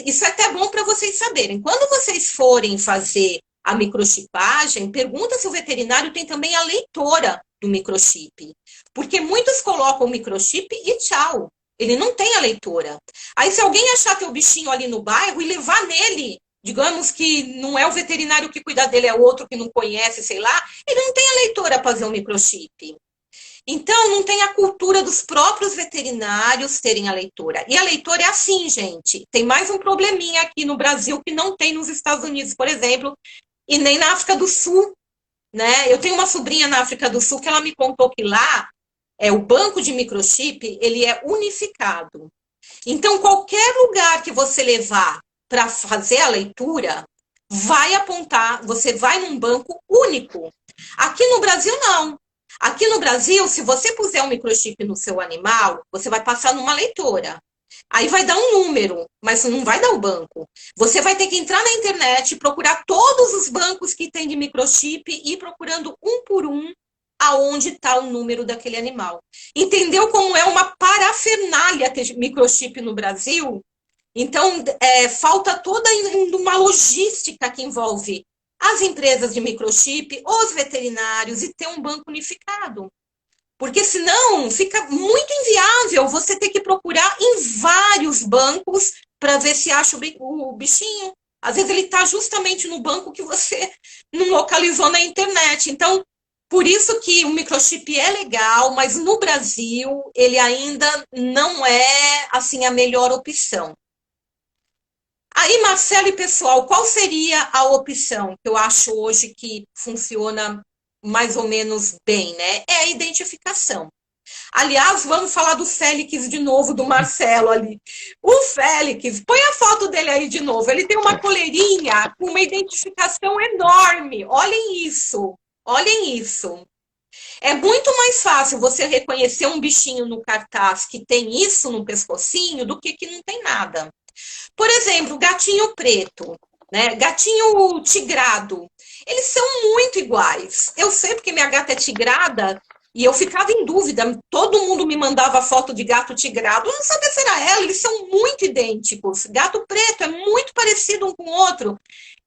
isso é até bom para vocês saberem. Quando vocês forem fazer a microchipagem, pergunta se o veterinário tem também a leitora do microchip. Porque muitos colocam o microchip e tchau. Ele não tem a leitora. Aí, se alguém achar teu bichinho ali no bairro e levar nele, digamos que não é o veterinário que cuida dele, é outro que não conhece, sei lá, ele não tem a leitora para fazer o microchip. Então, não tem a cultura dos próprios veterinários terem a leitora. E a leitora é assim, gente. Tem mais um probleminha aqui no Brasil que não tem nos Estados Unidos, por exemplo, e nem na África do Sul, né? Eu tenho uma sobrinha na África do Sul que ela me contou que lá o banco de microchip, ele é unificado. Então, qualquer lugar que você levar para fazer a leitura, vai apontar, você vai num banco único. Aqui no Brasil, não. Aqui no Brasil, se você puser um microchip no seu animal, você vai passar numa leitora. Aí vai dar um número, mas não vai dar o banco. Você vai ter que entrar na internet, procurar todos os bancos que tem de microchip e ir procurando um por um aonde está o número daquele animal. Entendeu como é uma parafernália ter microchip no Brasil? Então, falta toda uma logística que envolve as empresas de microchip, os veterinários e ter um banco unificado. Porque senão fica muito inviável você ter que procurar em vários bancos para ver se acha o bichinho. Às vezes ele está justamente no banco que você não localizou na internet. Então, por isso que o microchip é legal, mas no Brasil ele ainda não é assim a melhor opção. Aí, Marcelo e pessoal, qual seria a opção que eu acho hoje que funciona mais ou menos bem, né? É a identificação. Aliás, vamos falar do Félix de novo, do Marcelo ali. O Félix, põe a foto dele aí de novo. Ele tem uma coleirinha com uma identificação enorme. Olhem isso. Olhem isso. É muito mais fácil você reconhecer um bichinho no cartaz que tem isso no pescocinho do que não tem nada. Por exemplo, gatinho preto, né? Gatinho tigrado. Eles são muito iguais. Eu sei porque minha gata é tigrada e eu ficava em dúvida. Todo mundo me mandava foto de gato tigrado. Eu não sabia se era ela. Eles são muito idênticos. Gato preto é muito parecido um com o outro.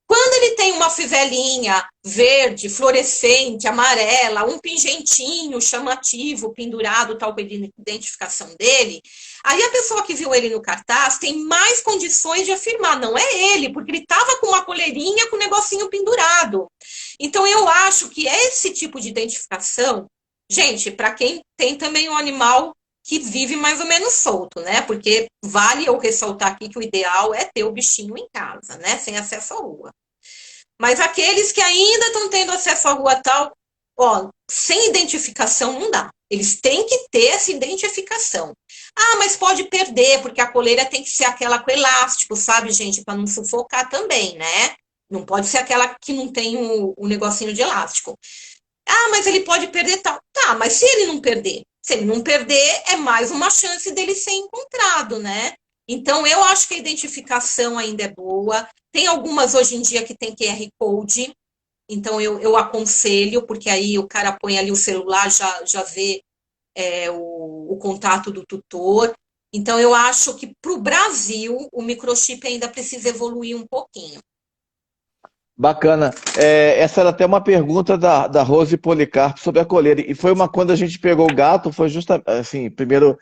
Quando ele tem uma fivelinha verde, fluorescente, amarela, um pingentinho chamativo pendurado, tal com a identificação dele, aí a pessoa que viu ele no cartaz tem mais condições de afirmar, não é ele, porque ele estava com uma coleirinha com um negocinho pendurado. Então eu acho que esse tipo de identificação, gente, para quem tem também um animal que vive mais ou menos solto, né? Porque vale eu ressaltar aqui que o ideal é ter o bichinho em casa, né? Sem acesso à rua. Mas aqueles que ainda estão tendo acesso à rua tal, ó, sem identificação não dá. Eles têm que ter essa identificação. Ah, mas pode perder, porque a coleira tem que ser aquela com elástico, sabe, gente? Para não sufocar também, né? Não pode ser aquela que não tem o negocinho de elástico. Ah, mas ele pode perder tal. Tá, mas se ele não perder? Se ele não perder, é mais uma chance dele ser encontrado, né? Então, eu acho que a identificação ainda é boa. Tem algumas hoje em dia que tem QR Code, então eu aconselho, porque aí o cara põe ali o celular, já vê o contato do tutor. Então, eu acho que para o Brasil, o microchip ainda precisa evoluir um pouquinho. Bacana. Essa era até uma pergunta da Rose Policarpo sobre a coleira. E foi quando a gente pegou o gato, foi justamente assim, primeiro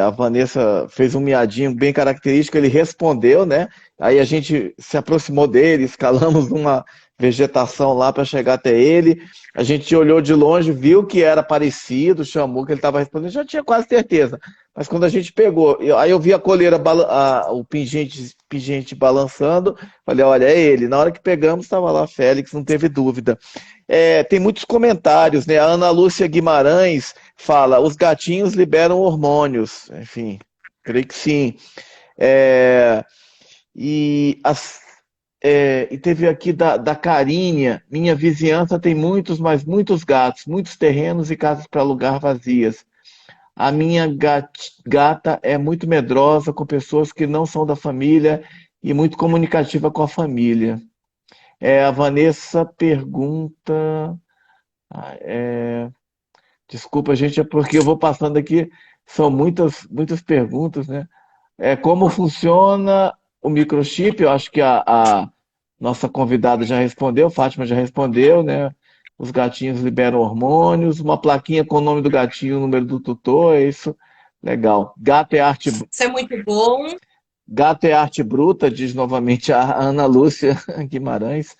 a Vanessa fez um miadinho bem característico, ele respondeu, né? Aí a gente se aproximou dele, escalamos uma vegetação lá para chegar até ele. A gente olhou de longe, viu que era parecido, chamou que ele estava respondendo, já tinha quase certeza. Mas quando a gente pegou, aí eu vi a coleira, o pingente balançando, falei, olha, é ele. Na hora que pegamos, estava lá Félix, não teve dúvida. Tem muitos comentários, né? A Ana Lúcia Guimarães fala, os gatinhos liberam hormônios. Enfim, creio que sim. E teve aqui da Carinha, minha vizinhança tem muitos, mas muitos gatos, muitos terrenos e casas para alugar vazias. A minha gata é muito medrosa com pessoas que não são da família e muito comunicativa com a família. A Vanessa pergunta. Desculpa, gente, é porque eu vou passando aqui, são muitas perguntas, né? Como funciona o microchip? Eu acho que a nossa convidada já respondeu, Fátima já respondeu, né? Os gatinhos liberam hormônios, uma plaquinha com o nome do gatinho, o número do tutor, é isso. Legal. Isso é muito bom. Gato é arte bruta, diz novamente a Ana Lúcia Guimarães.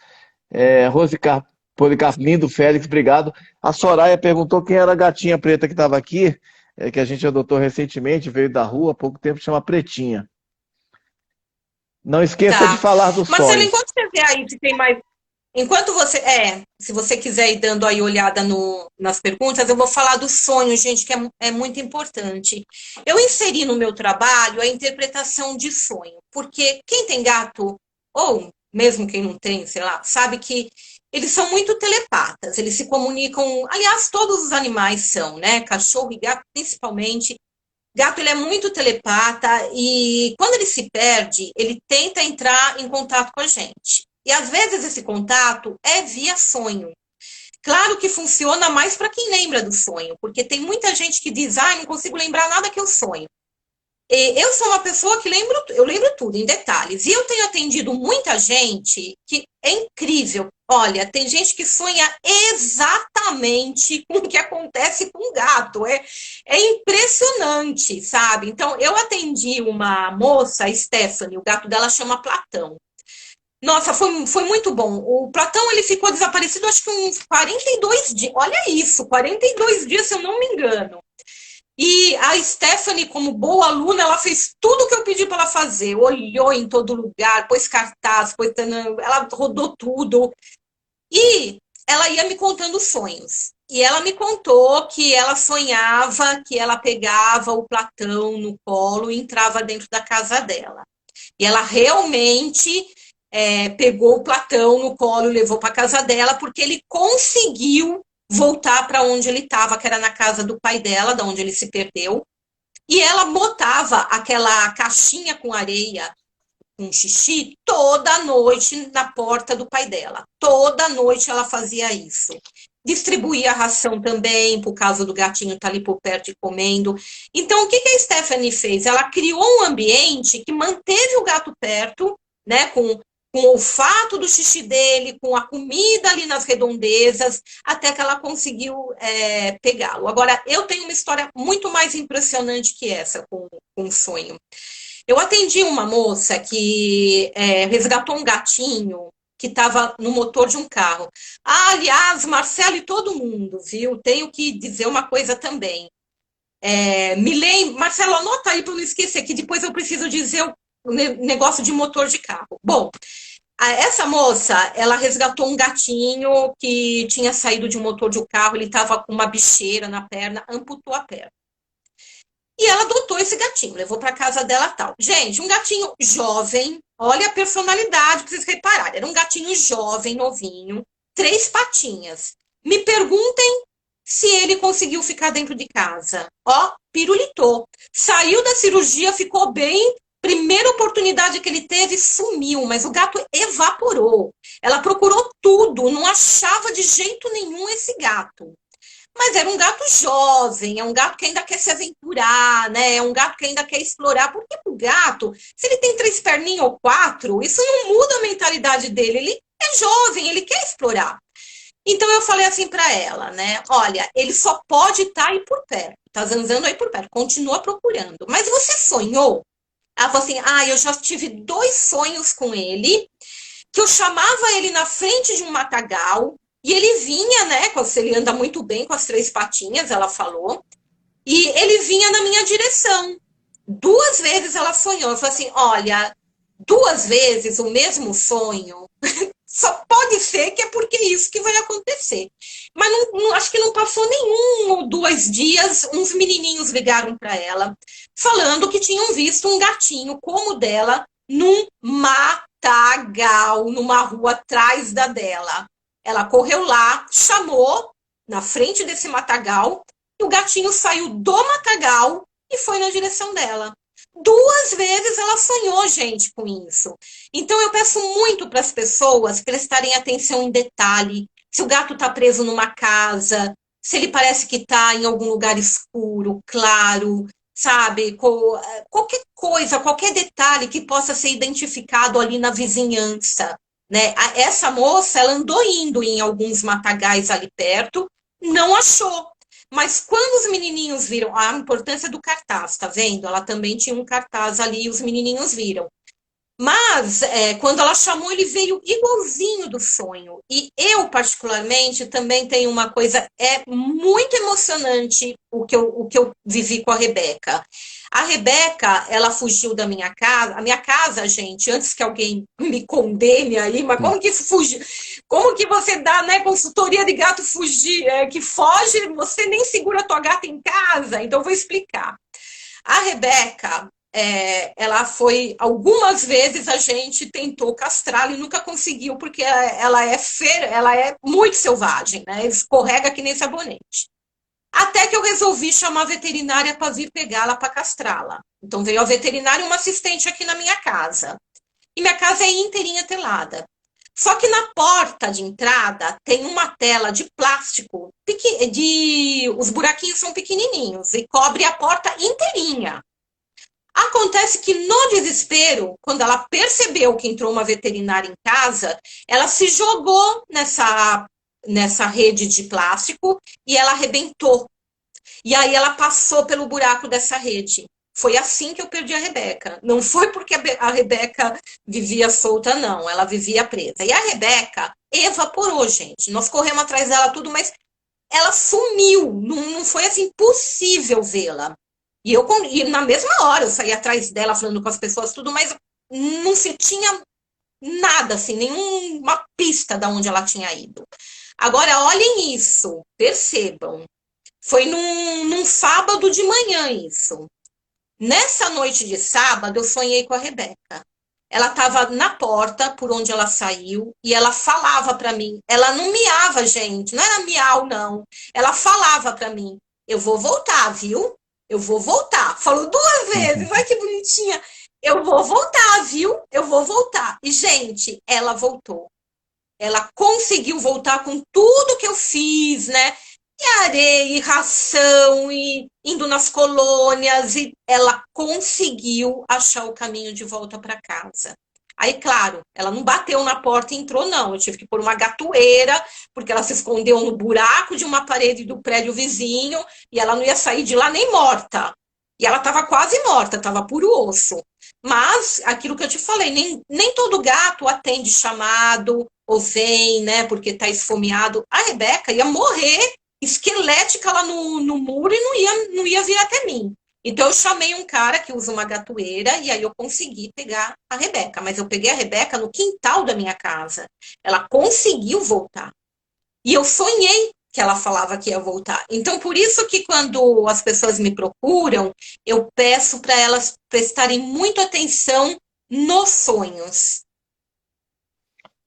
Policarpo, lindo, Félix, obrigado. A Soraya perguntou quem era a gatinha preta que estava aqui, que a gente adotou recentemente, veio da rua há pouco tempo, chama Pretinha. Não esqueça de Tá. falar dos Marcelo, sonhos. enquanto você vê aí se tem mais. Enquanto você. Se você quiser ir dando aí olhada nas perguntas, eu vou falar dos sonhos, gente, que é muito importante. Eu inseri no meu trabalho a interpretação de sonho, porque quem tem gato, ou mesmo quem não tem, sei lá, sabe que eles são muito telepatas, eles se comunicam. Aliás, todos os animais são, né? Cachorro e gato, principalmente. Gato, ele é muito telepata e quando ele se perde, ele tenta entrar em contato com a gente. E às vezes esse contato é via sonho. Claro que funciona mais para quem lembra do sonho, porque tem muita gente que diz, não consigo lembrar nada que eu sonho. Eu sou uma pessoa que eu lembro tudo em detalhes. E eu tenho atendido muita gente que é incrível. Olha, tem gente que sonha exatamente com o que acontece com o gato. É impressionante, sabe? Então, eu atendi uma moça, a Stephanie, o gato dela chama Platão. Nossa, foi muito bom. O Platão, ele ficou desaparecido acho que uns 42 dias. Olha isso, 42 dias, se eu não me engano. E a Stephanie, como boa aluna, ela fez tudo o que eu pedi para ela fazer. Olhou em todo lugar, pôs cartaz, ela rodou tudo. E ela ia me contando sonhos. E ela me contou que ela sonhava que ela pegava o Platão no colo e entrava dentro da casa dela. E ela realmente pegou o Platão no colo e levou para casa dela, porque ele conseguiu voltar para onde ele estava, que era na casa do pai dela, da onde ele se perdeu. E ela botava aquela caixinha com areia, com xixi, toda noite na porta do pai dela. Toda noite ela fazia isso. Distribuía a ração também, por causa do gatinho estar ali por perto e comendo. Então, o que a Stephanie fez? Ela criou um ambiente que manteve o gato perto, né, com o olfato do xixi dele, com a comida ali nas redondezas, até que ela conseguiu pegá-lo. Agora, eu tenho uma história muito mais impressionante que essa com o sonho. Eu atendi uma moça que resgatou um gatinho que estava no motor de um carro. Aliás, Marcelo e todo mundo, viu? Tenho que dizer uma coisa também. Marcelo, anota aí para não esquecer, que depois eu preciso dizer o negócio de motor de carro. Bom, essa moça, ela resgatou um gatinho que tinha saído de um motor de um carro, ele estava com uma bicheira na perna, amputou a perna. E ela adotou esse gatinho, levou para casa dela tal. Gente, um gatinho jovem, olha a personalidade, pra vocês repararem. Era um gatinho jovem, novinho, 3 patinhas. Me perguntem se ele conseguiu ficar dentro de casa. Ó, pirulitou. Saiu da cirurgia, ficou bem. Primeira oportunidade que ele teve, sumiu, mas o gato evaporou. Ela procurou tudo, não achava de jeito nenhum esse gato. Mas era um gato jovem, é um gato que ainda quer se aventurar, né? É um gato que ainda quer explorar. Porque o gato, se ele tem 3 perninhas ou 4, isso não muda a mentalidade dele. Ele é jovem, ele quer explorar. Então eu falei assim para ela, né? Olha, ele só pode estar aí por perto, tá zanzando aí por perto, continua procurando. Mas você sonhou? Ela falou assim: eu já tive 2 sonhos com ele, que eu chamava ele na frente de um matagal. E ele vinha, né? Ele anda muito bem com as 3 patinhas, ela falou. E ele vinha na minha direção. 2 vezes ela sonhou. Eu falei assim: olha, 2 vezes o mesmo sonho. Só pode ser que é porque é isso que vai acontecer. Mas acho que não passou nenhum ou 2 dias, uns menininhos ligaram para ela, falando que tinham visto um gatinho como o dela num matagal, numa rua atrás da dela. Ela correu lá, chamou na frente desse matagal e o gatinho saiu do matagal e foi na direção dela. 2 vezes ela sonhou, gente, com isso. Então eu peço muito para as pessoas prestarem atenção em detalhe. Se o gato está preso numa casa, se ele parece que está em algum lugar escuro, claro, sabe? Qualquer coisa, qualquer detalhe que possa ser identificado ali na vizinhança, né? Essa moça, ela andou indo em alguns matagais ali perto, não achou. Mas quando os menininhos viram a importância do cartaz, tá vendo? Ela também tinha um cartaz ali e os menininhos viram. Mas, quando ela chamou, ele veio igualzinho do sonho. E eu, particularmente, também tenho uma coisa, é muito emocionante o que eu vivi com a Rebeca. A Rebeca, ela fugiu da minha casa. A minha casa, gente, antes que alguém me condene aí, mas como que isso fugiu? Como que você dá, né, consultoria de gato fugir, que foge, você nem segura a tua gata em casa? Então, eu vou explicar. A Rebeca, ela foi, algumas vezes a gente tentou castrá-la e nunca conseguiu, porque ela é muito selvagem, né? Escorrega que nem sabonete. Até que eu resolvi chamar a veterinária para vir pegá-la para castrá-la. Então veio a veterinária e uma assistente aqui na minha casa. E minha casa é inteirinha telada. Só que na porta de entrada tem uma tela de plástico, os buraquinhos são pequenininhos e cobre a porta inteirinha. Acontece que no desespero, quando ela percebeu que entrou uma veterinária em casa, ela se jogou nessa rede de plástico e ela arrebentou. E aí ela passou pelo buraco dessa rede. Foi assim que eu perdi a Rebeca. Não foi porque a Rebeca vivia solta, não. Ela vivia presa. E a Rebeca evaporou, gente. Nós corremos atrás dela tudo, mas ela sumiu. Não foi assim possível vê-la. E na mesma hora eu saí atrás dela falando com as pessoas tudo, mas não se tinha nada, assim, nenhuma pista de onde ela tinha ido. Agora, olhem isso, percebam. Foi num sábado de manhã isso. Nessa noite de sábado, eu sonhei com a Rebeca. Ela estava na porta, por onde ela saiu, e ela falava para mim. Ela não miava, gente, não era miau, não. Ela falava para mim, eu vou voltar, viu? Eu vou voltar. Falou 2 vezes, olha que bonitinha. Eu vou voltar, viu? Eu vou voltar. E, gente, ela voltou. Ela conseguiu voltar com tudo que eu fiz, né? E areia, e ração, e indo nas colônias, e ela conseguiu achar o caminho de volta para casa. Aí, claro, ela não bateu na porta e entrou, não. Eu tive que pôr uma gatoeira, porque ela se escondeu no buraco de uma parede do prédio vizinho, e ela não ia sair de lá nem morta. E ela estava quase morta, estava puro osso. Mas, aquilo que eu te falei, nem todo gato atende chamado, ou vem, né, porque está esfomeado. A Rebeca ia morrer esquelética lá no muro e não ia vir até mim. Então eu chamei um cara que usa uma gatoeira e aí eu consegui pegar a Rebeca. Mas eu peguei a Rebeca no quintal da minha casa. Ela conseguiu voltar. E eu sonhei que ela falava que ia voltar. Então por isso que quando as pessoas me procuram, eu peço para elas prestarem muita atenção nos sonhos.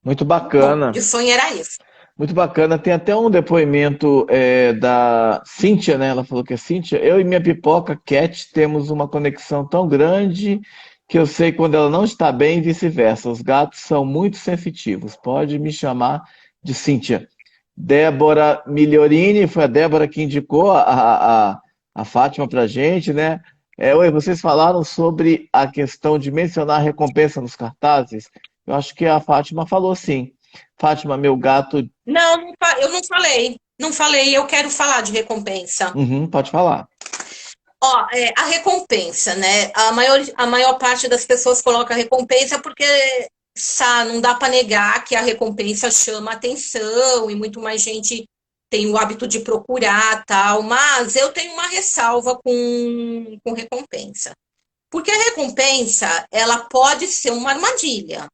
Muito Bom, bacana. de sonho era isso. Muito bacana. Tem até um depoimento da Cíntia, né? Ela falou que é Cíntia. Eu e minha pipoca Cat temos uma conexão tão grande que eu sei quando ela não está bem e vice-versa. Os gatos são muito sensitivos. Pode me chamar de Cíntia. Débora Migliorini, foi a Débora que indicou a Fátima pra gente, né? Oi, vocês falaram sobre a questão de mencionar a recompensa nos cartazes. Eu acho que a Fátima falou sim. Fátima, meu gato. Não, eu não falei. Não falei, eu quero falar de recompensa. Uhum, pode falar. Ó, a recompensa, né? A maior parte das pessoas coloca a recompensa porque não dá para negar que a recompensa chama atenção e muito mais gente tem o hábito de procurar, tal, mas eu tenho uma ressalva com recompensa. Porque a recompensa, ela pode ser uma armadilha.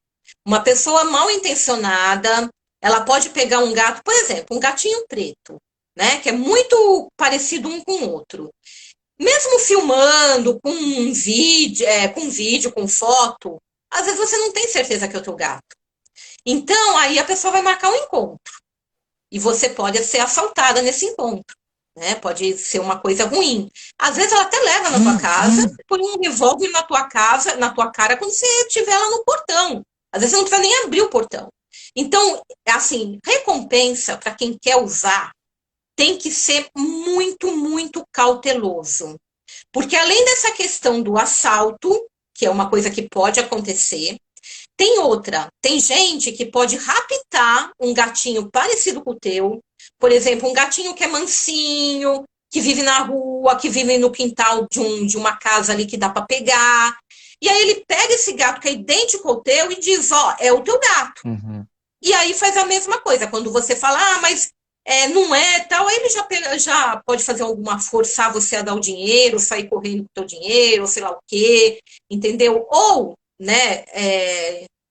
Uma pessoa mal intencionada, ela pode pegar um gato, por exemplo, um gatinho preto, né? Que é muito parecido um com o outro. Mesmo filmando com vídeo, com foto, às vezes você não tem certeza que é o teu gato. Então, aí a pessoa vai marcar um encontro. E você pode ser assaltada nesse encontro. né? Pode ser uma coisa ruim. Às vezes ela até leva na tua casa, põe um revólver na tua casa, na tua cara, quando você estiver lá no portão. Às vezes você não precisa nem abrir o portão. Então, assim, recompensa para quem quer usar tem que ser muito, muito cauteloso. Porque além dessa questão do assalto, que é uma coisa que pode acontecer, tem outra. Tem gente que pode raptar um gatinho parecido com o teu. Por exemplo, um gatinho que é mansinho, que vive na rua, que vive no quintal de uma casa ali que dá para pegar. E aí ele pega esse gato que é idêntico ao teu e diz, ó, é o teu gato. Uhum. E aí faz a mesma coisa. Quando você fala, mas não é tal, aí ele já pode fazer alguma forçar você a dar o dinheiro, sair correndo com o teu dinheiro, sei lá o quê, entendeu? Ou, né,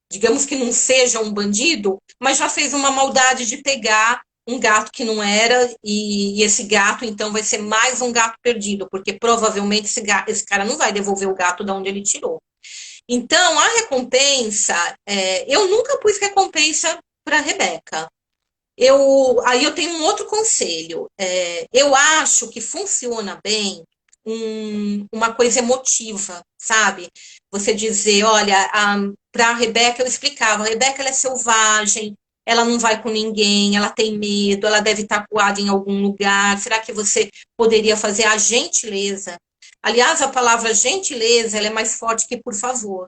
digamos que não seja um bandido, mas já fez uma maldade de pegar um gato que não era, e esse gato, então, vai ser mais um gato perdido, porque provavelmente esse cara não vai devolver o gato de onde ele tirou. Então, a recompensa, eu nunca pus recompensa para a Rebeca. Aí eu tenho um outro conselho. Eu acho que funciona bem uma coisa emotiva, sabe? Você dizer, olha, para a Rebeca eu explicava, a Rebeca ela é selvagem, ela não vai com ninguém, ela tem medo, ela deve estar coada em algum lugar. Será que você poderia fazer a gentileza? Aliás, a palavra gentileza ela é mais forte que por favor.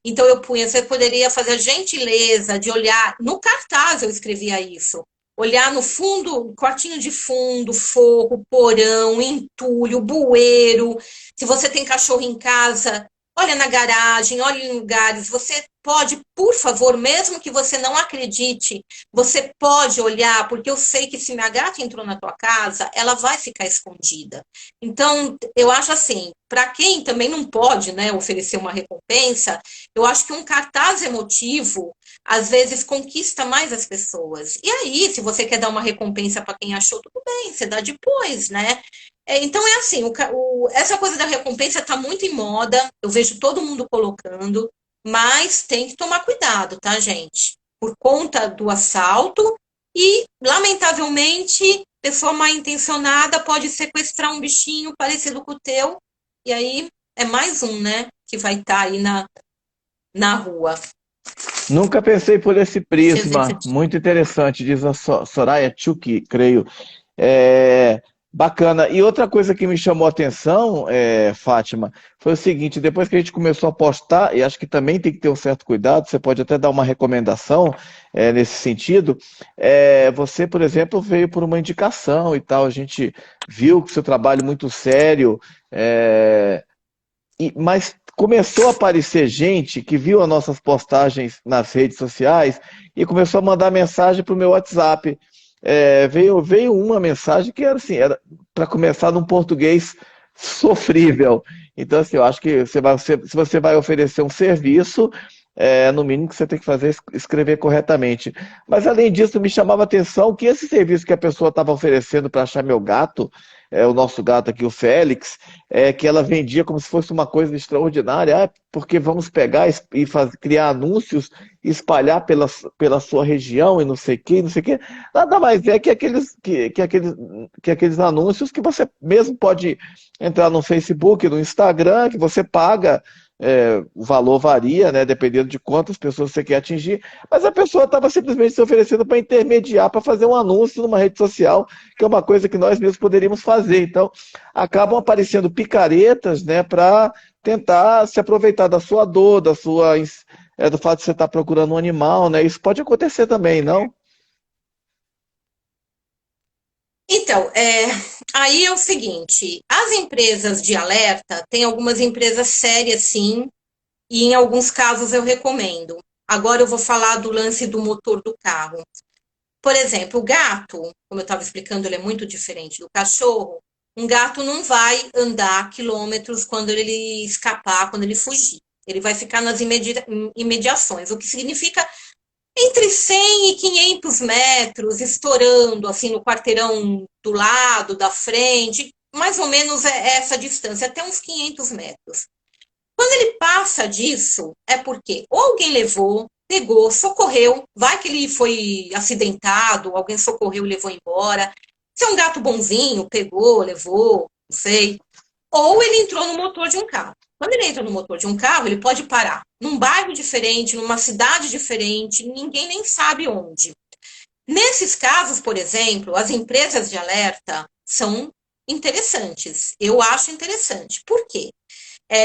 Então eu punha, você poderia fazer a gentileza de olhar, no cartaz eu escrevia isso, olhar no fundo, quartinho de fundo, forro, porão, entulho, bueiro, se você tem cachorro em casa, olha na garagem, olha em lugares, você pode, por favor, mesmo que você não acredite, você pode olhar, porque eu sei que se minha gata entrou na tua casa, ela vai ficar escondida. Então, eu acho assim, para quem também não pode, né, oferecer uma recompensa, eu acho que um cartaz emotivo, às vezes, conquista mais as pessoas. E aí, se você quer dar uma recompensa para quem achou, tudo bem, você dá depois, né? Então, é assim, essa coisa da recompensa está muito em moda, eu vejo todo mundo colocando, mas tem que tomar cuidado, tá, gente? Por conta do assalto e, lamentavelmente, pessoa mal intencionada pode sequestrar um bichinho parecido com o teu, e aí é mais um, né, que vai estar aí na rua. Nunca pensei por esse prisma. Muito interessante, diz a Soraya Tchuki, creio. Bacana. E outra coisa que me chamou a atenção, Fátima, foi o seguinte: depois que a gente começou a postar, e acho que também tem que ter um certo cuidado, você pode até dar uma recomendação nesse sentido. Você, por exemplo, veio por uma indicação e tal, a gente viu que o seu trabalho é muito sério, mas começou a aparecer gente que viu as nossas postagens nas redes sociais e começou a mandar mensagem para o meu WhatsApp. Veio uma mensagem que era assim, era para começar num português sofrível. Então, assim, eu acho que se você vai oferecer um serviço, no mínimo que você tem que fazer é escrever corretamente. Mas, além disso, me chamava a atenção que esse serviço que a pessoa estava oferecendo para achar meu gato, o nosso gato aqui, o Félix, que ela vendia como se fosse uma coisa extraordinária, porque vamos pegar e criar anúncios e espalhar pela sua região e não sei o que, não sei o que. Nada mais é que aqueles anúncios que você mesmo pode entrar no Facebook, no Instagram, que você paga. O valor varia, né, dependendo de quantas pessoas você quer atingir, mas a pessoa estava simplesmente se oferecendo para intermediar, para fazer um anúncio numa rede social, que é uma coisa que nós mesmos poderíamos fazer. Então, acabam aparecendo picaretas, né, para tentar se aproveitar da sua dor, do fato de você estar procurando um animal, né? Isso pode acontecer também, não? Então, aí é o seguinte, as empresas de alerta, tem algumas empresas sérias, sim, e em alguns casos eu recomendo. Agora eu vou falar do lance do motor do carro. Por exemplo, o gato, como eu estava explicando, ele é muito diferente do cachorro. Um gato não vai andar quilômetros quando ele escapar, quando ele fugir. Ele vai ficar nas imediações, o que significa entre 100 e 500 metros, estourando assim no quarteirão do lado, da frente, mais ou menos essa distância, até uns 500 metros. Quando ele passa disso, é porque ou alguém levou, pegou, socorreu, vai que ele foi acidentado, alguém socorreu e levou embora. Se é um gato bonzinho, pegou, levou, não sei. Ou ele entrou no motor de um carro. Quando ele entra no motor de um carro, ele pode parar num bairro diferente, numa cidade diferente, ninguém nem sabe onde. Nesses casos, por exemplo, as empresas de alerta são interessantes. Eu acho interessante. Por quê?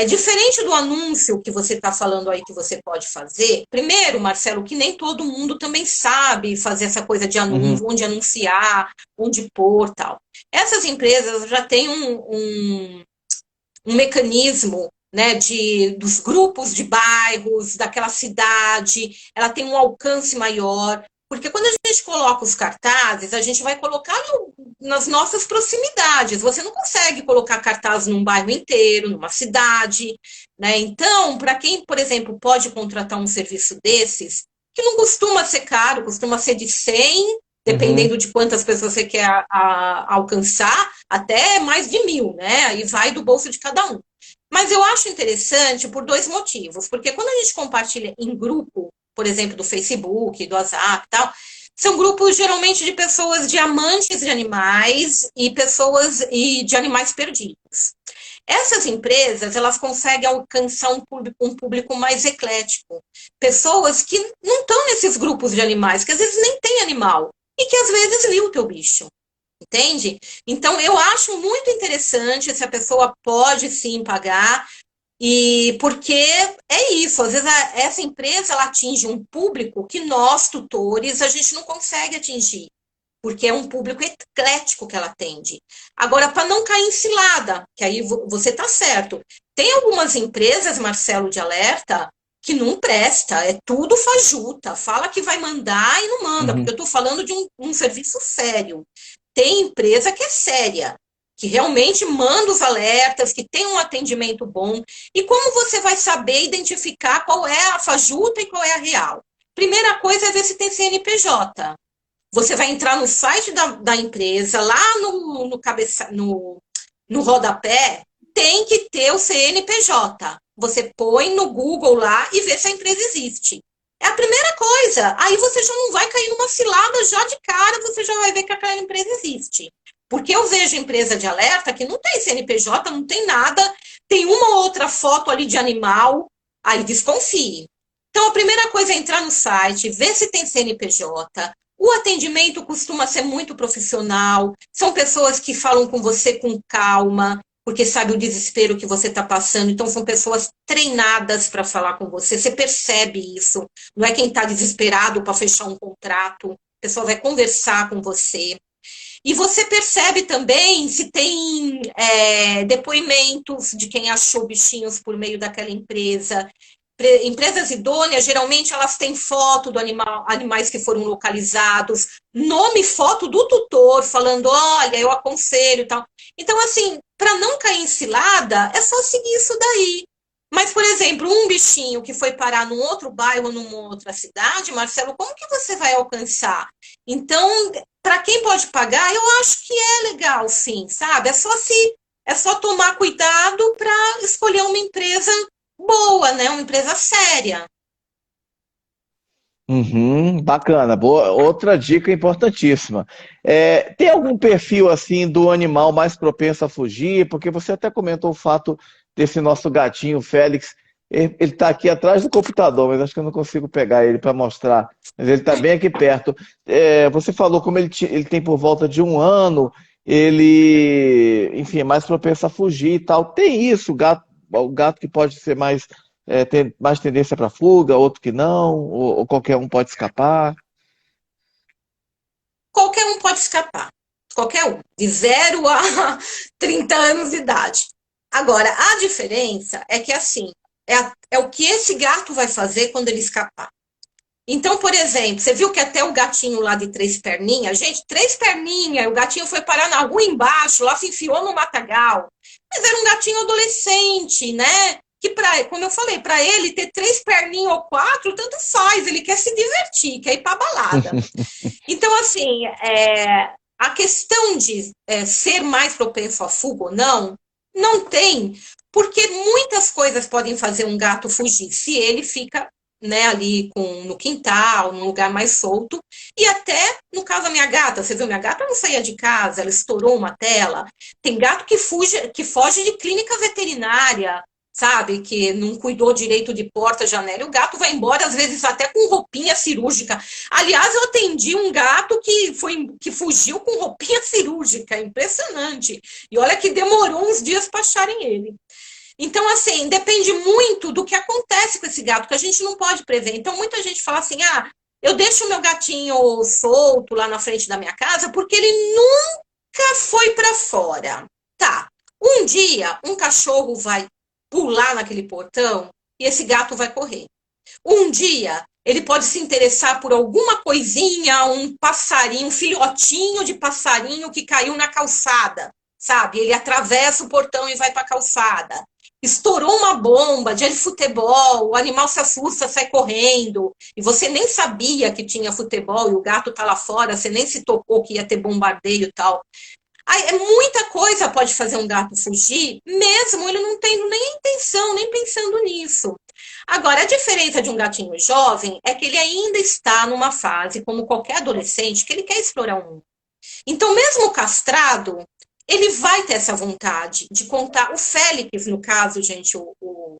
Diferente do anúncio que você está falando aí que você pode fazer, primeiro, Marcelo, que nem todo mundo também sabe fazer essa coisa de anúncio, onde anunciar, onde pôr, tal. Essas empresas já têm um mecanismo, né, dos grupos de bairros, daquela cidade, ela tem um alcance maior, porque quando a gente coloca os cartazes, a gente vai colocar nas nossas proximidades. Você não consegue colocar cartaz num bairro inteiro, numa cidade, né? Então, para quem, por exemplo, pode contratar um serviço desses, que não costuma ser caro, costuma ser de 100, dependendo de quantas pessoas você quer alcançar, até mais de 1.000, né? Aí vai do bolso de cada um. Mas eu acho interessante por 2 motivos, porque quando a gente compartilha em grupo, por exemplo, do Facebook, do WhatsApp e tal, são grupos geralmente de pessoas de amantes de animais e pessoas de animais perdidos. Essas empresas, elas conseguem alcançar um público mais eclético. Pessoas que não estão nesses grupos de animais, que às vezes nem tem animal, e que às vezes viu o teu bicho. Entende? Então, eu acho muito interessante se a pessoa pode sim pagar, e porque é isso, às vezes essa empresa ela atinge um público que nós, tutores, a gente não consegue atingir, porque é um público eclético que ela atende. Agora, para não cair em cilada, que aí você está certo. Tem algumas empresas, Marcelo, de alerta, que não presta, é tudo fajuta, fala que vai mandar e não manda, porque eu estou falando de um serviço sério. Tem empresa que é séria, que realmente manda os alertas, que tem um atendimento bom. E como você vai saber identificar qual é a fajuta e qual é a real? Primeira coisa é ver se tem CNPJ. Você vai entrar no site da empresa, lá no rodapé, tem que ter o CNPJ. Você põe no Google lá e vê se a empresa existe. É a primeira coisa. Aí você já não vai cair numa cilada já de cara, você já vai ver que aquela empresa existe. Porque eu vejo empresa de alerta que não tem CNPJ, não tem nada, tem uma ou outra foto ali de animal, aí desconfie. Então, a primeira coisa é entrar no site, ver se tem CNPJ. O atendimento costuma ser muito profissional, são pessoas que falam com você com calma, porque sabe o desespero que você está passando, então são pessoas treinadas para falar com você, você percebe isso, não é quem está desesperado para fechar um contrato, a pessoa vai conversar com você. E você percebe também se tem depoimentos de quem achou bichinhos por meio daquela empresa. Empresas idôneas, geralmente, elas têm foto do animal, animais que foram localizados, nome e foto do tutor, falando, olha, eu aconselho e tal. Então, assim, para não cair em cilada, é só seguir isso daí. Mas, por exemplo, um bichinho que foi parar num outro bairro, numa outra cidade, Marcelo, como que você vai alcançar? Então, para quem pode pagar, eu acho que é legal, sim, sabe? É só tomar cuidado para escolher uma empresa boa, né? Uma empresa séria. Bacana, boa. Outra dica importantíssima. Tem algum perfil assim do animal mais propenso a fugir? Porque você até comentou o fato desse nosso gatinho Félix. Ele está aqui atrás do computador, mas acho que eu não consigo pegar ele para mostrar. Mas ele está bem aqui perto. Você falou como ele tem por volta de 1 ano, ele, enfim, é mais propenso a fugir e tal. Tem isso, o gato que pode ser mais tem mais tendência para fuga, outro que não, ou qualquer um pode escapar? Qualquer um pode escapar. Qualquer um. De 0 a 30 anos de idade. Agora, a diferença é que, assim, é o que esse gato vai fazer quando ele escapar. Então, por exemplo, você viu que até o gatinho lá de 3 perninhas, gente, 3 perninhas, o gatinho foi parar na rua embaixo, lá se enfiou no matagal. Mas era um gatinho adolescente, né? Que, como eu falei, para ele ter 3 perninhas ou 4, tanto faz, ele quer se divertir, quer ir para balada. Então, assim, a questão de ser mais propenso a fuga ou não, não tem, porque muitas coisas podem fazer um gato fugir, se ele fica né, ali no quintal, num lugar mais solto. E até, no caso da minha gata, você viu, minha gata não saía de casa, ela estourou uma tela. Tem gato que foge de clínica veterinária, sabe? Que não cuidou direito de porta, janela, e o gato vai embora, às vezes até com roupinha cirúrgica. Aliás, eu atendi um gato que fugiu com roupinha cirúrgica, impressionante. E olha que demorou uns dias para acharem ele. Então, assim, depende muito do que acontece com esse gato, que a gente não pode prever. Então, muita gente fala assim, eu deixo o meu gatinho solto lá na frente da minha casa porque ele nunca foi para fora. Tá, um dia um cachorro vai pular naquele portão e esse gato vai correr. Um dia ele pode se interessar por alguma coisinha, um passarinho, um filhotinho de passarinho que caiu na calçada, sabe? Ele atravessa o portão e vai para a calçada. Estourou uma bomba, dia de futebol, o animal se assusta, sai correndo, e você nem sabia que tinha futebol e o gato tá lá fora, você nem se tocou que ia ter bombardeio e tal. Aí, muita coisa pode fazer um gato fugir, mesmo ele não tendo nem intenção, nem pensando nisso. Agora, a diferença de um gatinho jovem é que ele ainda está numa fase, como qualquer adolescente, que ele quer explorar o mundo. Então, mesmo castrado, ele vai ter essa vontade de contar. O Félix, no caso, gente, o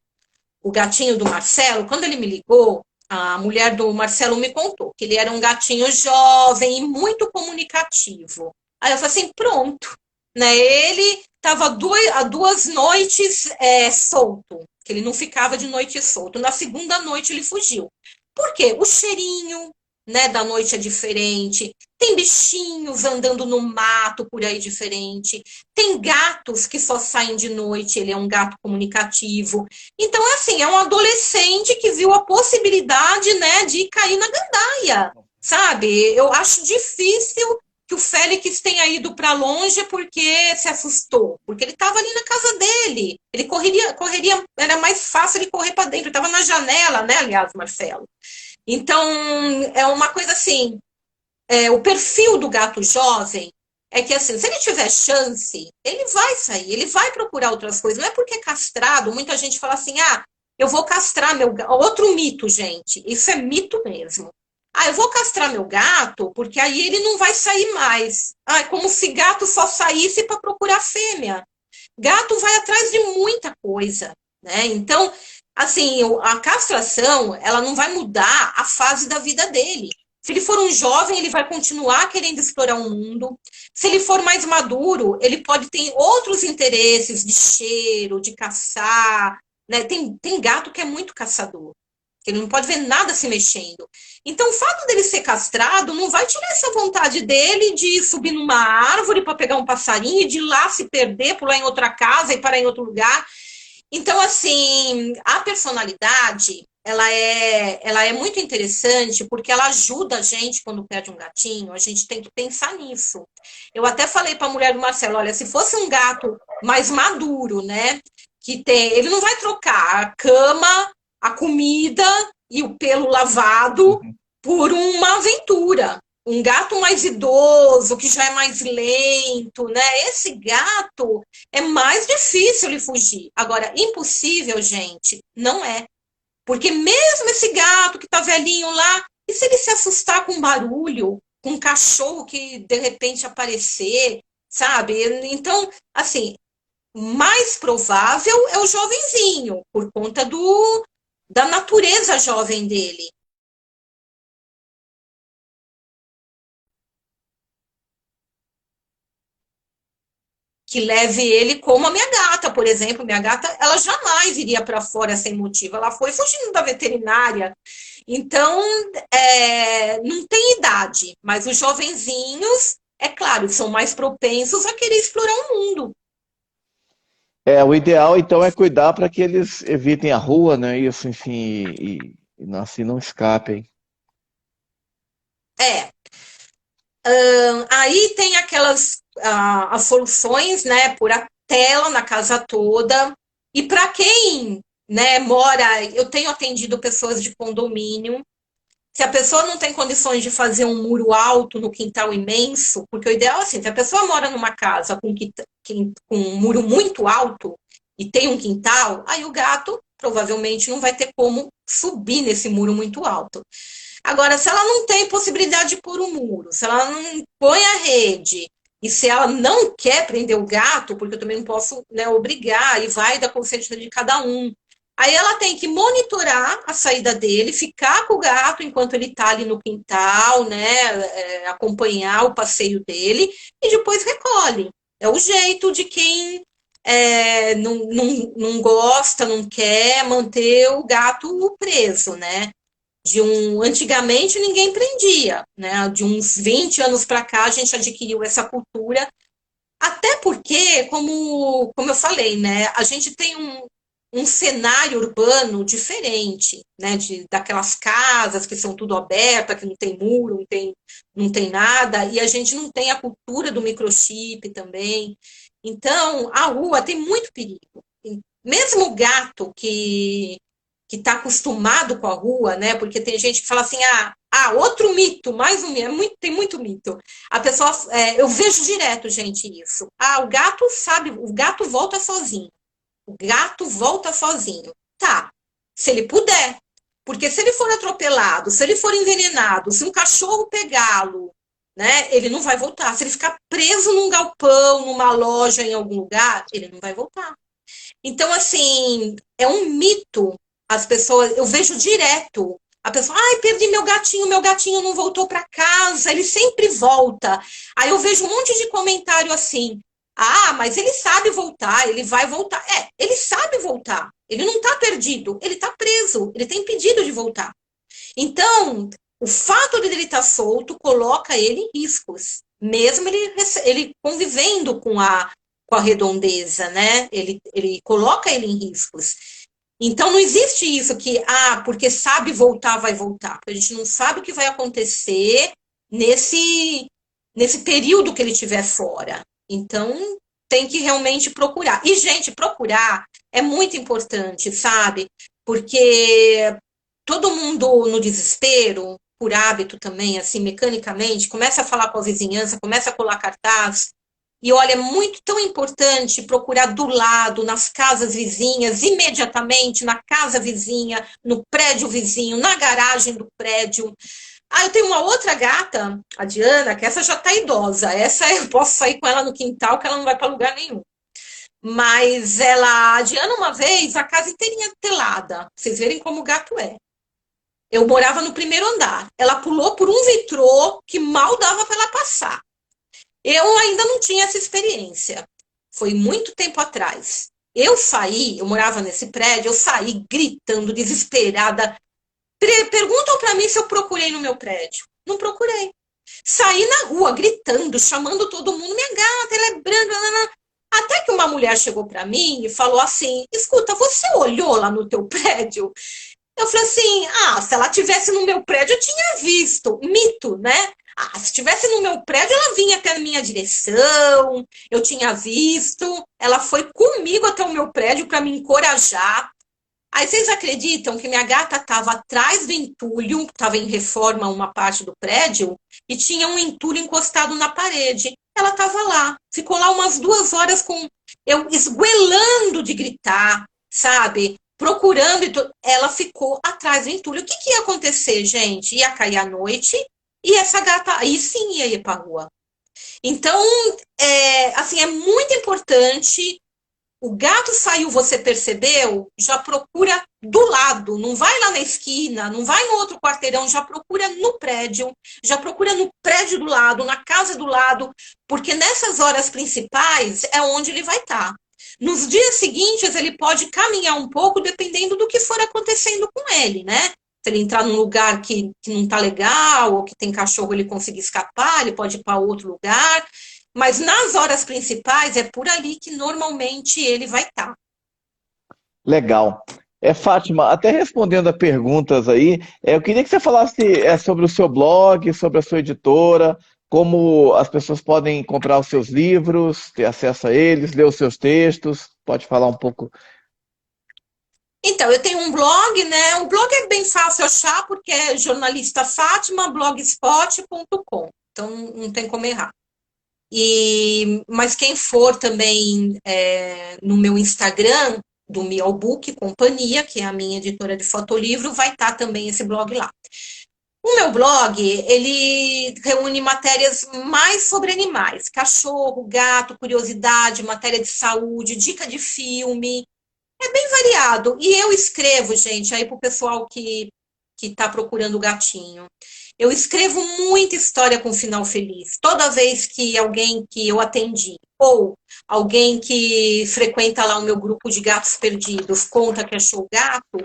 gatinho do Marcelo, quando ele me ligou, a mulher do Marcelo me contou que ele era um gatinho jovem e muito comunicativo. Aí eu falei assim, pronto. Né? Ele estava duas noites solto, que ele não ficava de noite solto. Na segunda noite ele fugiu. Por quê? O cheirinho, né, da noite é diferente. Tem bichinhos andando no mato por aí diferente. Tem gatos que só saem de noite, ele é um gato comunicativo. Então, é assim, é um adolescente que viu a possibilidade, né, de cair na gandaia, sabe? Eu acho difícil que o Félix tenha ido para longe porque se assustou, porque ele estava ali na casa dele. Ele correria, era mais fácil ele correr para dentro, estava na janela, né, aliás, Marcelo. Então, é uma coisa assim, o perfil do gato jovem é que, assim, se ele tiver chance, ele vai sair, ele vai procurar outras coisas. Não é porque é castrado, muita gente fala assim, eu vou castrar meu gato. Outro mito, gente, isso é mito mesmo. Eu vou castrar meu gato porque aí ele não vai sair mais. É como se gato só saísse para procurar fêmea. Gato vai atrás de muita coisa, né? Então, assim, a castração, ela não vai mudar a fase da vida dele. Se ele for um jovem, ele vai continuar querendo explorar o mundo. Se ele for mais maduro, ele pode ter outros interesses de cheiro, de caçar, né? Tem gato que é muito caçador, que ele não pode ver nada se mexendo. Então, o fato dele ser castrado não vai tirar essa vontade dele de subir numa árvore para pegar um passarinho e de lá se perder, pular em outra casa e parar em outro lugar. Então, assim, a personalidade, ela é muito interessante porque ela ajuda a gente quando perde um gatinho, a gente tem que pensar nisso. Eu até falei para a mulher do Marcelo, olha, se fosse um gato mais maduro, né, ele não vai trocar a cama, a comida e o pelo lavado por uma aventura. Um gato mais idoso, que já é mais lento, né? Esse gato é mais difícil ele fugir. Agora, impossível, gente, não é. Porque mesmo esse gato que tá velhinho lá, e se ele se assustar com um barulho, com um cachorro que de repente aparecer, sabe? Então, assim, mais provável é o jovenzinho, por conta da natureza jovem dele. Que leve ele como a minha gata, por exemplo. Minha gata, ela jamais iria para fora sem motivo. Ela foi fugindo da veterinária. Então, não tem idade, mas os jovenzinhos, é claro, são mais propensos a querer explorar o mundo. O ideal então é cuidar para que eles evitem a rua, né? Isso, enfim, e assim não escapem. É. Aí tem aquelas as soluções, né, por a tela na casa toda. E para quem, né, mora, eu tenho atendido pessoas de condomínio. Se a pessoa não tem condições de fazer um muro alto no quintal imenso, porque o ideal é assim, se a pessoa mora numa casa com um muro muito alto e tem um quintal, aí o gato provavelmente não vai ter como subir nesse muro muito alto. Agora, se ela não tem possibilidade de pôr um muro, se ela não põe a rede, e se ela não quer prender o gato, porque eu também não posso, né, obrigar, e vai da consciência de cada um. Aí ela tem que monitorar a saída dele, ficar com o gato enquanto ele está ali no quintal, né, acompanhar o passeio dele, e depois recolhe. É o jeito de quem não gosta, não quer manter o gato preso, né? Antigamente ninguém prendia, né? De uns 20 anos para cá a gente adquiriu essa cultura, até porque, como eu falei, né? A gente tem um cenário urbano diferente, né? Daquelas casas que são tudo aberta, que não tem muro, não tem nada, e a gente não tem a cultura do microchip também. Então, a rua tem muito perigo. Mesmo o gato que está acostumado com a rua, né? Porque tem gente que fala assim, outro mito, mais um mito, tem muito mito. A pessoa, eu vejo direto, gente, isso. O gato sabe, o gato volta sozinho. O gato volta sozinho. Tá, se ele puder. Porque se ele for atropelado, se ele for envenenado, se um cachorro pegá-lo, né, ele não vai voltar. Se ele ficar preso num galpão, numa loja, em algum lugar, ele não vai voltar. Então, assim, é um mito. As pessoas, eu vejo direto. A pessoa, perdi meu gatinho não voltou para casa, ele sempre volta. Aí eu vejo um monte de comentário assim, mas ele sabe voltar, ele vai voltar. Ele sabe voltar, ele não está perdido, ele está preso, ele tem pedido de voltar. Então, o fato de ele estar solto coloca ele em riscos, mesmo ele convivendo com a redondeza, né? Ele coloca ele em riscos. Então, não existe isso que, porque sabe voltar, vai voltar. Porque a gente não sabe o que vai acontecer nesse período que ele estiver fora. Então, tem que realmente procurar. E, gente, procurar é muito importante, sabe? Porque todo mundo no desespero, por hábito também, assim, mecanicamente, começa a falar com a vizinhança, começa a colar cartaz. E olha, é muito tão importante procurar do lado, nas casas vizinhas, imediatamente, na casa vizinha, no prédio vizinho, na garagem do prédio. Eu tenho uma outra gata, a Diana, que essa já está idosa. Essa eu posso sair com ela no quintal, que ela não vai para lugar nenhum. Mas a Diana, uma vez, a casa inteirinha telada. Vocês verem como o gato é. Eu morava no primeiro andar. Ela pulou por um vitrô que mal dava para ela passar. Eu ainda não tinha essa experiência. Foi muito tempo atrás. Eu morava nesse prédio, eu saí gritando, desesperada. Perguntam para mim se eu procurei no meu prédio. Não procurei. Saí na rua gritando, chamando todo mundo. Minha gata, ela é branca. Até que uma mulher chegou para mim e falou assim, escuta, você olhou lá no teu prédio? Eu falei assim, se ela tivesse no meu prédio, eu tinha visto. Mito, né? Se estivesse no meu prédio, ela vinha até a minha direção, eu tinha visto, ela foi comigo até o meu prédio para me encorajar. Aí vocês acreditam que minha gata estava atrás do entulho, estava em reforma uma parte do prédio, e tinha um entulho encostado na parede. Ela estava lá, ficou lá umas 2 horas com eu esguelando de gritar, sabe? Procurando, ela ficou atrás do entulho. O que ia acontecer, gente? Ia cair a noite, e essa gata aí sim ia ir para a rua. Então, assim, é muito importante. O gato saiu, você percebeu? Já procura do lado, não vai lá na esquina, não vai no outro quarteirão, já procura no prédio, já procura no prédio do lado, na casa do lado, porque nessas horas principais é onde ele vai estar. Nos dias seguintes, ele pode caminhar um pouco, dependendo do que for acontecendo com ele, né? Se ele entrar num lugar que não tá legal, ou que tem cachorro, ele conseguir escapar, ele pode ir para outro lugar. Mas nas horas principais, é por ali que normalmente ele vai estar. Legal. Fátima, até respondendo a perguntas aí, eu queria que você falasse sobre o seu blog, sobre a sua editora, como as pessoas podem comprar os seus livros, ter acesso a eles, ler os seus textos. Pode falar um pouco? Então, eu tenho um blog, né? O blog é bem fácil achar, porque é jornalista Fátima, blogspot.com. Então, não tem como errar. Mas quem for também no meu Instagram, do Miau Book Companhia, que é a minha editora de fotolivro, vai estar também esse blog lá. O meu blog, ele reúne matérias mais sobre animais, cachorro, gato, curiosidade, matéria de saúde, dica de filme, é bem variado. E eu escrevo, gente, aí pro pessoal que está procurando o gatinho. Eu escrevo muita história com final feliz. Toda vez que alguém que eu atendi, ou alguém que frequenta lá o meu grupo de gatos perdidos, conta que achou o gato,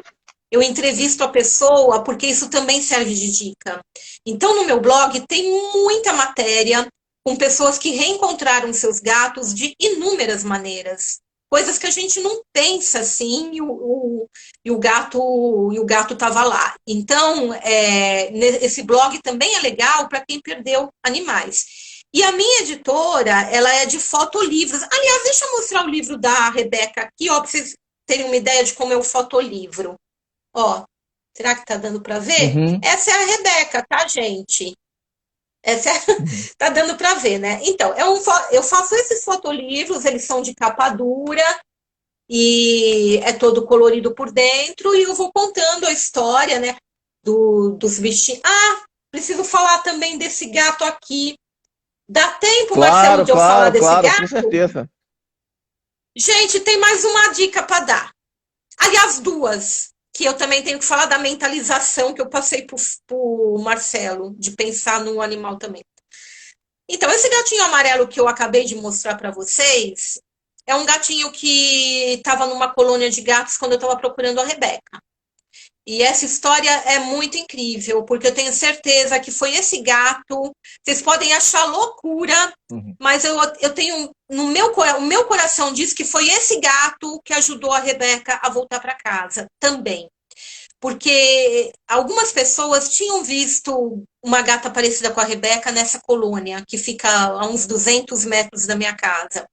eu entrevisto a pessoa, porque isso também serve de dica. Então, no meu blog tem muita matéria com pessoas que reencontraram seus gatos de inúmeras maneiras. Coisas que a gente não pensa assim, e o gato estava lá. Então, esse blog também é legal para quem perdeu animais. E a minha editora, ela é de fotolivros. Aliás, deixa eu mostrar o livro da Rebeca aqui, ó, para vocês terem uma ideia de como é o fotolivro. Ó, será que tá dando para ver? Uhum. Essa é a Rebeca, tá, gente? Essa tá dando para ver, né? Então, eu faço esses fotolivros, eles são de capa dura e é todo colorido por dentro e eu vou contando a história, né, dos bichinhos. Ah, preciso falar também desse gato aqui. Dá tempo, Marcelo, Claro, de eu falar claro, desse claro, com gato? certeza. Gente, tem mais uma dica para dar. Aliás, duas, que eu também tenho que falar da mentalização que eu passei pro Marcelo, de pensar no animal também. Então, esse gatinho amarelo que eu acabei de mostrar para vocês é um gatinho que estava numa colônia de gatos quando eu estava procurando a Rebeca. E essa história é muito incrível, porque eu tenho certeza que foi esse gato. Vocês podem achar loucura, Uhum. mas eu tenho. O meu coração diz que foi esse gato que ajudou a Rebeca a voltar para casa também. Porque algumas pessoas tinham visto uma gata parecida com a Rebeca nessa colônia, que fica a uns 200 metros da minha casa.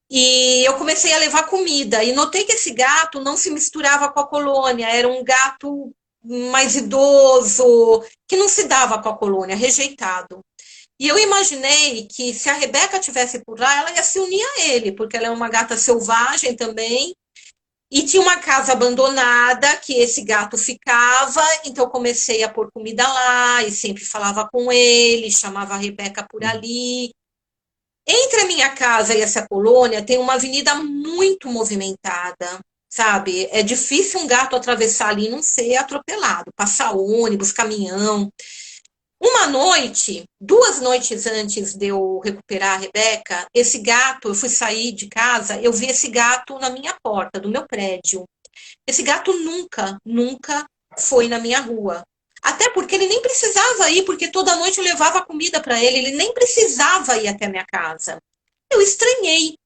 E eu comecei a levar comida e notei que esse gato não se misturava com a colônia, era um gato mais idoso, que não se dava com a colônia, rejeitado. E eu imaginei que se a Rebeca tivesse por lá, ela ia se unir a ele, porque ela é uma gata selvagem também, e tinha uma casa abandonada que esse gato ficava, então eu comecei a pôr comida lá e sempre falava com ele, chamava a Rebeca por ali. Entre a minha casa e essa colônia tem uma avenida muito movimentada, sabe? É difícil um gato atravessar ali e não ser atropelado, passar ônibus, caminhão. Uma noite, 2 noites antes de eu recuperar a Rebeca, esse gato, eu fui sair de casa, eu vi esse gato na minha porta, do meu prédio. Esse gato nunca foi na minha rua. Até porque ele nem precisava ir, porque toda noite eu levava comida para ele, ele nem precisava ir até a minha casa. Eu estranhei.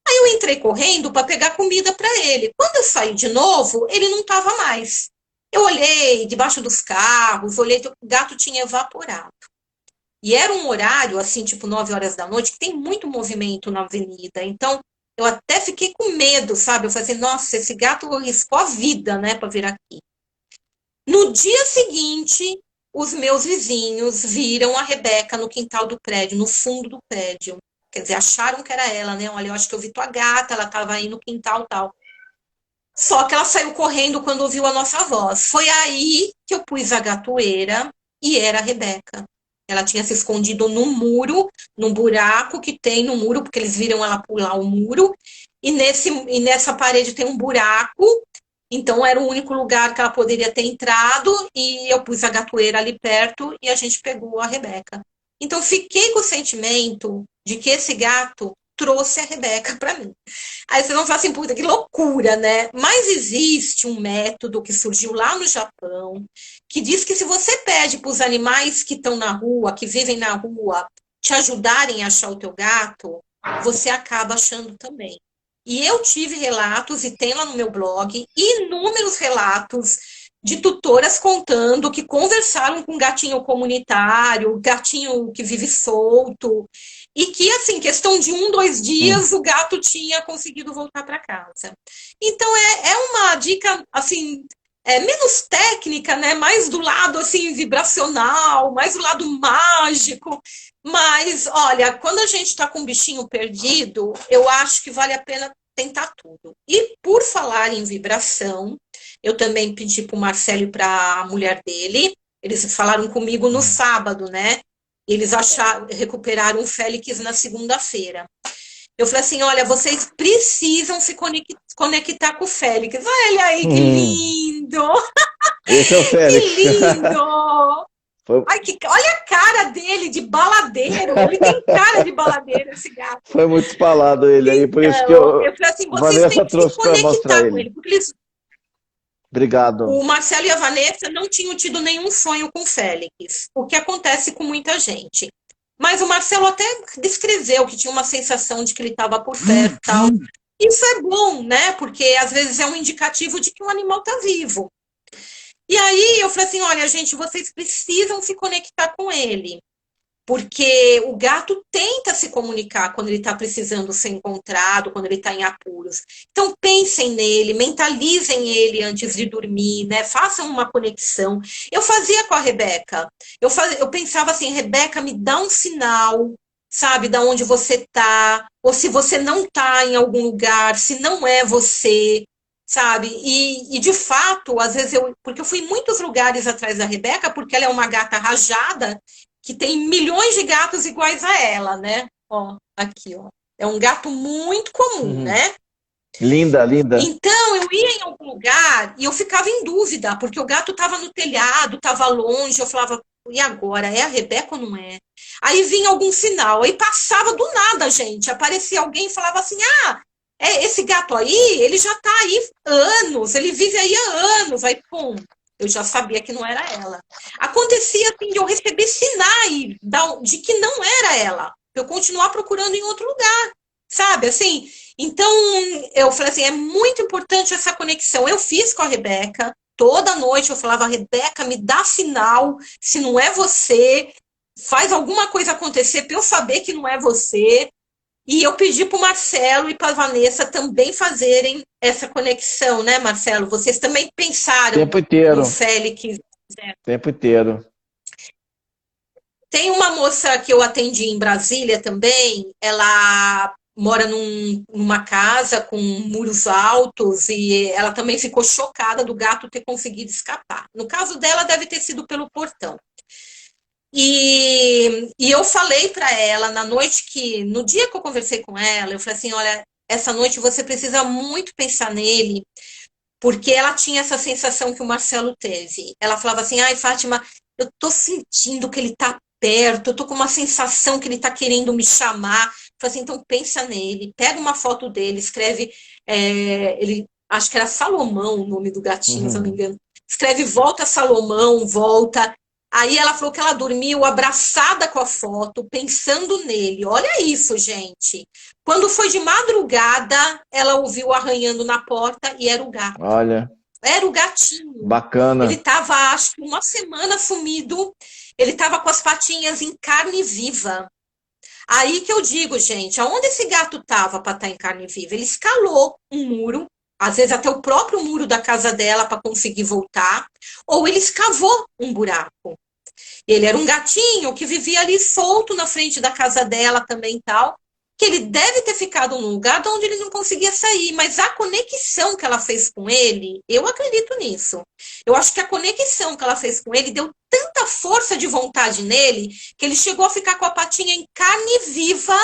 Aí eu entrei correndo para pegar comida para ele. Quando eu saí de novo, ele não estava mais. Eu olhei debaixo dos carros, olhei, o gato tinha evaporado. E era um horário, assim, tipo 9 horas da noite, que tem muito movimento na avenida. Então, eu até fiquei com medo, sabe? Eu falei assim, nossa, esse gato arriscou a vida, né, para vir aqui. No dia seguinte, os meus vizinhos viram a Rebeca no quintal do prédio, no fundo do prédio. Quer dizer, acharam que era ela, né? Olha, eu acho que eu vi tua gata, ela estava aí no quintal tal. Só que ela saiu correndo quando ouviu a nossa voz. Foi aí que eu pus a gatoeira e era a Rebeca. Ela tinha se escondido no muro, num buraco que tem no muro, porque eles viram ela pular o muro. E nessa parede tem um buraco. Então era o único lugar que ela poderia ter entrado. E eu pus a gatoeira ali perto e a gente pegou a Rebeca. Então fiquei com o sentimento de que esse gato trouxe a Rebeca para mim. Aí você não fala assim, puta, que loucura, né? Mas existe um método que surgiu lá no Japão, que diz que se você pede para os animais que estão na rua, que vivem na rua, te ajudarem a achar o teu gato, você acaba achando também. E eu tive relatos, e tem lá no meu blog, inúmeros relatos de tutoras contando que conversaram com gatinho comunitário, gatinho que vive solto, e que, assim, questão de 1, 2 dias, o gato tinha conseguido voltar para casa. Então, é uma dica, assim, menos técnica, né? Mais do lado, assim, vibracional, mais do lado mágico. Mas, olha, quando a gente está com um bichinho perdido, eu acho que vale a pena tentar tudo. E por falar em vibração, eu também pedi para o Marcelo e para a mulher dele, eles falaram comigo no sábado, né? Eles recuperaram o Félix na segunda-feira. Eu falei assim, olha, vocês precisam se conectar com o Félix. Olha ele aí, que lindo! Esse é o Que Félix. lindo! Ai, olha a cara dele de baladeiro. Ele tem cara de baladeiro, esse gato. Foi muito falado ele aí, por isso que eu falei assim, vocês Vanessa têm que se trouxe para mostrar conectar com ele. ele. Porque Obrigado. o Marcelo e a Vanessa não tinham tido nenhum sonho com o Félix, o que acontece com muita gente. Mas o Marcelo até descreveu que tinha uma sensação de que ele estava por perto e tal. Isso é bom, né? Porque às vezes é um indicativo de que o animal está vivo. E aí eu falei assim, olha, gente, vocês precisam se conectar com ele. Porque o gato tenta se comunicar quando ele está precisando ser encontrado, quando ele está em apuros. Então pensem nele, mentalizem ele antes de dormir, né? Façam uma conexão. Eu fazia com a Rebeca. Eu pensava assim, Rebeca, me dá um sinal, sabe, da onde você tá, ou se você não tá em algum lugar, se não é você, sabe? E de fato, às vezes porque eu fui em muitos lugares atrás da Rebeca, porque ela é uma gata rajada, que tem milhões de gatos iguais a ela, né? Ó, aqui, ó. É um gato muito comum, né? Linda, linda. Então, eu ia em algum lugar e eu ficava em dúvida, porque o gato estava no telhado, estava longe, eu falava, e agora? É a Rebeca ou não é? Aí vinha algum sinal, aí passava do nada, gente. Aparecia alguém e falava assim, esse gato aí, ele já está aí anos, ele vive aí há anos. Aí, pum, eu já sabia que não era ela. Acontecia assim de eu receber sinais de que não era ela. Eu continuar procurando em outro lugar, sabe? Assim, então eu falei assim, é muito importante essa conexão. Eu fiz com a Rebeca, toda noite eu falava, Rebeca, me dá sinal, se não é você, faz alguma coisa acontecer para eu saber que não é você. E eu pedi para o Marcelo e para a Vanessa também fazerem essa conexão, né, Marcelo? Vocês também pensaram Tempo inteiro. no Félix. Tempo inteiro. Tem uma moça que eu atendi em Brasília também, ela mora numa casa com muros altos e ela também ficou chocada do gato ter conseguido escapar. No caso dela, deve ter sido pelo portão. E eu falei para ela no dia que eu conversei com ela, eu falei assim, olha, essa noite você precisa muito pensar nele, porque ela tinha essa sensação que o Marcelo teve. Ela falava assim, ai, Fátima, eu tô sentindo que ele tá perto, eu tô com uma sensação que ele tá querendo me chamar. Eu falei assim, então pensa nele, pega uma foto dele, escreve, ele, acho que era Salomão o nome do gatinho, se eu não me engano. Escreve volta Salomão, volta. Aí ela falou que ela dormiu abraçada com a foto, pensando nele. Olha isso, gente. Quando foi de madrugada, ela ouviu arranhando na porta e era o gato. Olha. Era o gatinho. Bacana. Ele estava, acho que uma semana sumido. Ele estava com as patinhas em carne viva. Aí que eu digo, gente, aonde esse gato estava para estar em carne viva? Ele escalou um muro, às vezes até o próprio muro da casa dela para conseguir voltar, ou ele escavou um buraco. Ele era um gatinho que vivia ali solto na frente da casa dela também e tal, que ele deve ter ficado num lugar de onde ele não conseguia sair, mas a conexão que ela fez com ele, eu acredito nisso. Eu acho que a conexão que ela fez com ele deu tanta força de vontade nele, que ele chegou a ficar com a patinha em carne viva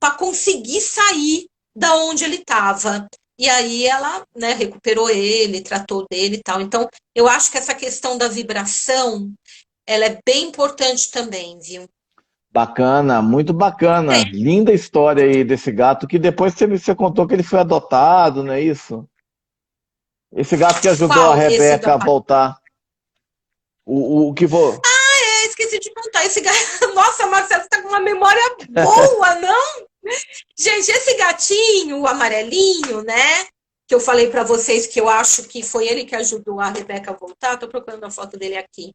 para conseguir sair da onde ele estava. E aí ela, né, recuperou ele, tratou dele e tal. Então, eu acho que essa questão da vibração, ela é bem importante também, viu? Bacana, muito bacana. Linda história aí desse gato, que depois você contou que ele foi adotado, não é isso? Esse gato que ajudou a Rebeca a voltar. O que vou... esqueci de contar. Esse gato... Nossa, Marcelo, você tá com uma memória boa, não? Gente, esse gatinho, o amarelinho, né? Que eu falei para vocês que eu acho que foi ele que ajudou a Rebeca a voltar. Tô procurando a foto dele aqui.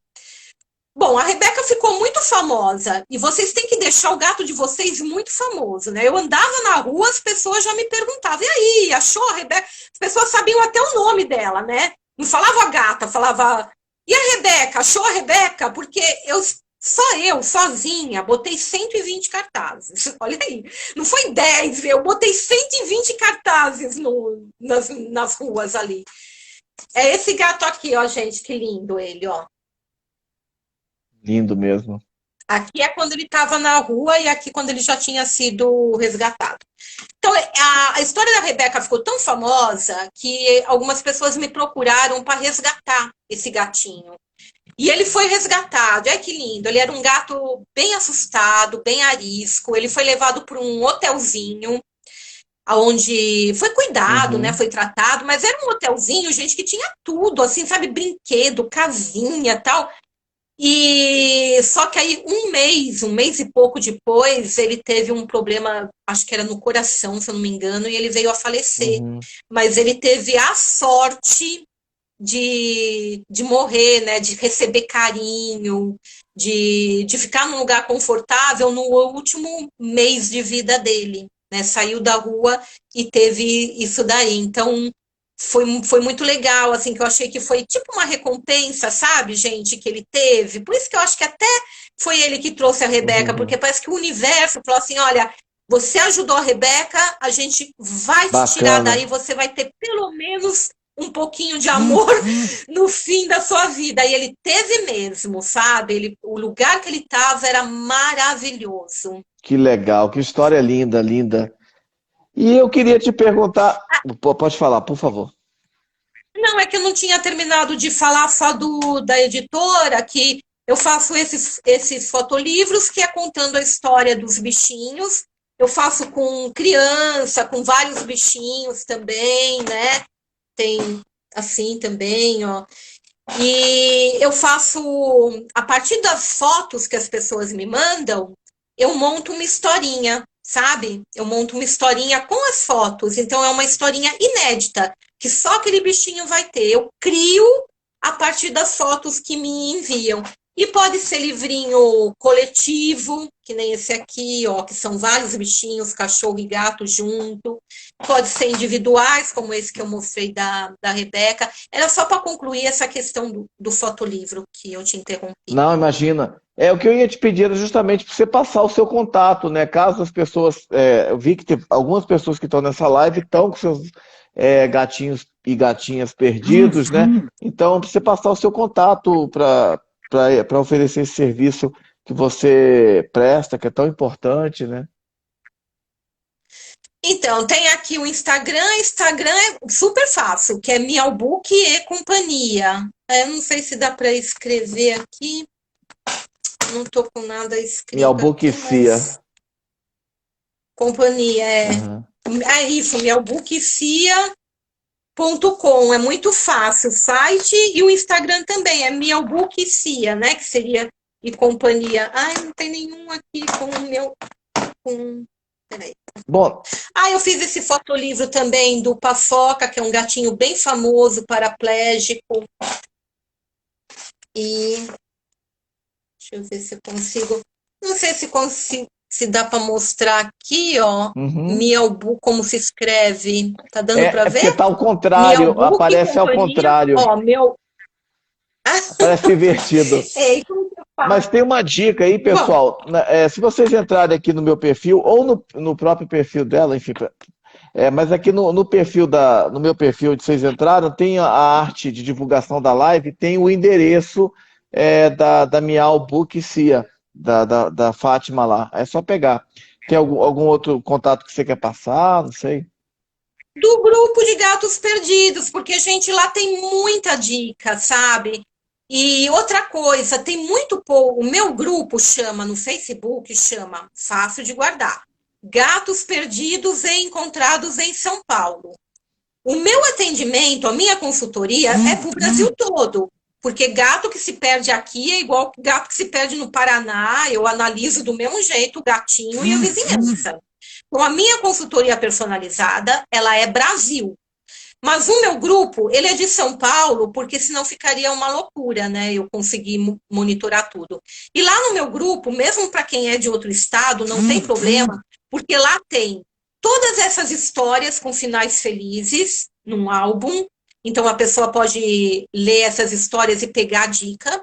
Bom, a Rebeca ficou muito famosa e vocês têm que deixar o gato de vocês muito famoso, né? Eu andava na rua, as pessoas já me perguntavam, e aí, achou a Rebeca? As pessoas sabiam até o nome dela, né? Não falava a gata, falava, e a Rebeca? Achou a Rebeca? Porque Só eu, sozinha, botei 120 cartazes. Olha aí, não foi 10, eu botei 120 cartazes nas ruas ali. É esse gato aqui, ó, gente, que lindo ele, ó. Lindo mesmo. Aqui é quando ele estava na rua e aqui quando ele já tinha sido resgatado. Então, a história da Rebeca ficou tão famosa que algumas pessoas me procuraram para resgatar esse gatinho. E ele foi resgatado, olha que lindo. Ele era um gato bem assustado, bem arisco. Ele foi levado para um hotelzinho, onde foi cuidado, né? Uhum, Foi tratado, mas era um hotelzinho, gente, que tinha tudo, assim, sabe, brinquedo, casinha, tal. E só que aí um mês e pouco depois, ele teve um problema, acho que era no coração, se eu não me engano, e ele veio a falecer. uhum. Mas ele teve a sorte de morrer, né? De receber carinho, de ficar num lugar confortável no último mês de vida dele, né? Saiu da rua e teve isso daí. Então, foi muito legal, assim, que eu achei que foi tipo uma recompensa, sabe, gente, que ele teve. Por isso que eu acho que até foi ele que trouxe a Rebeca, porque Uhum. parece que o universo falou assim: olha, você ajudou a Rebeca, a gente vai te tirar Bacana. daí, você vai ter pelo menos um pouquinho de amor no fim da sua vida. E ele teve mesmo, sabe? O lugar que ele estava era maravilhoso. Que legal, que história linda, linda. E eu queria te perguntar, pode falar, por favor. Não, é que eu não tinha terminado de falar só da editora, que eu faço esses fotolivros, que é contando a história dos bichinhos. Eu faço com criança, com vários bichinhos também, né? Tem assim também, ó. E eu faço, a partir das fotos que as pessoas me mandam, eu monto uma historinha, sabe? Eu monto uma historinha com as fotos, então é uma historinha inédita, que só aquele bichinho vai ter. Eu crio a partir das fotos que me enviam. E pode ser livrinho coletivo, que nem esse aqui, ó, que são vários bichinhos, cachorro e gato junto. Pode ser individuais, como esse que eu mostrei da Rebeca. Era só para concluir essa questão do fotolivro que eu te interrompi. Não, imagina. É o que eu ia te pedir era justamente para você passar o seu contato, né? Caso as pessoas, eu vi que tem algumas pessoas que estão nessa live estão com seus gatinhos e gatinhas perdidos, né? Então, para você passar o seu contato para oferecer esse serviço que você presta, que é tão importante, né? Então, tem aqui o Instagram. Instagram é super fácil, que é Miaubook e Companhia. Eu não sei se dá para escrever aqui. Não estou com nada Me escrito aqui, mas albuquecia. companhia Aham. é isso, miaubookcia.com. É muito fácil o site e o Instagram também é Miaubookcia, né? Que seria e companhia. Ai, não tem nenhum aqui com o meu. Peraí. Bom, Eu fiz esse fotolivro também do Paçoca, que é um gatinho bem famoso, paraplégico. E deixa eu ver se eu consigo. Não sei se consigo, se dá para mostrar aqui, ó. uhum. Mielbu, como se escreve. Tá dando para É porque ver? está ao contrário, Mielbu, que aparece ao companhia. contrário, Ó, meu. aparece invertido. Ei, como que eu Mas faço? tem uma dica aí, Bom, pessoal. Se vocês entrarem aqui no meu perfil, ou no próprio perfil dela, enfim. Mas aqui no perfil no meu perfil onde vocês entraram, tem a arte de divulgação da live, tem o endereço da Miau Book Cia, da Fátima lá. É só pegar. Tem algum outro contato que você quer passar? Não sei. do grupo de gatos perdidos, porque, gente, lá tem muita dica, sabe? E outra coisa, tem muito pouco. O meu grupo chama no Facebook, chama Fácil de Guardar. Gatos perdidos e encontrados em São Paulo. O meu atendimento, a minha consultoria é para o Brasil todo. Porque gato que se perde aqui é igual gato que se perde no Paraná. Eu analiso do mesmo jeito o gatinho e a vizinhança. Então, a minha consultoria personalizada, ela é Brasil. Mas o meu grupo, ele é de São Paulo, porque senão ficaria uma loucura, né? Eu conseguir monitorar tudo. E lá no meu grupo, mesmo para quem é de outro estado, não tem problema, porque lá tem todas essas histórias com finais felizes num álbum. Então a pessoa pode ler essas histórias e pegar a dica.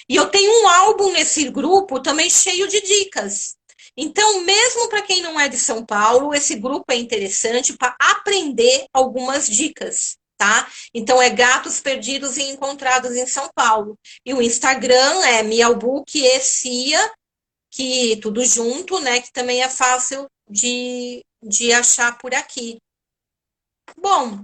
E eu tenho um álbum nesse grupo também cheio de dicas. Então, mesmo para quem não é de São Paulo, esse grupo é interessante para aprender algumas dicas, tá? Então, é Gatos Perdidos e Encontrados em São Paulo. E o Instagram é Miaubook e Cia, que tudo junto, né? Que também é fácil de achar por aqui. Bom,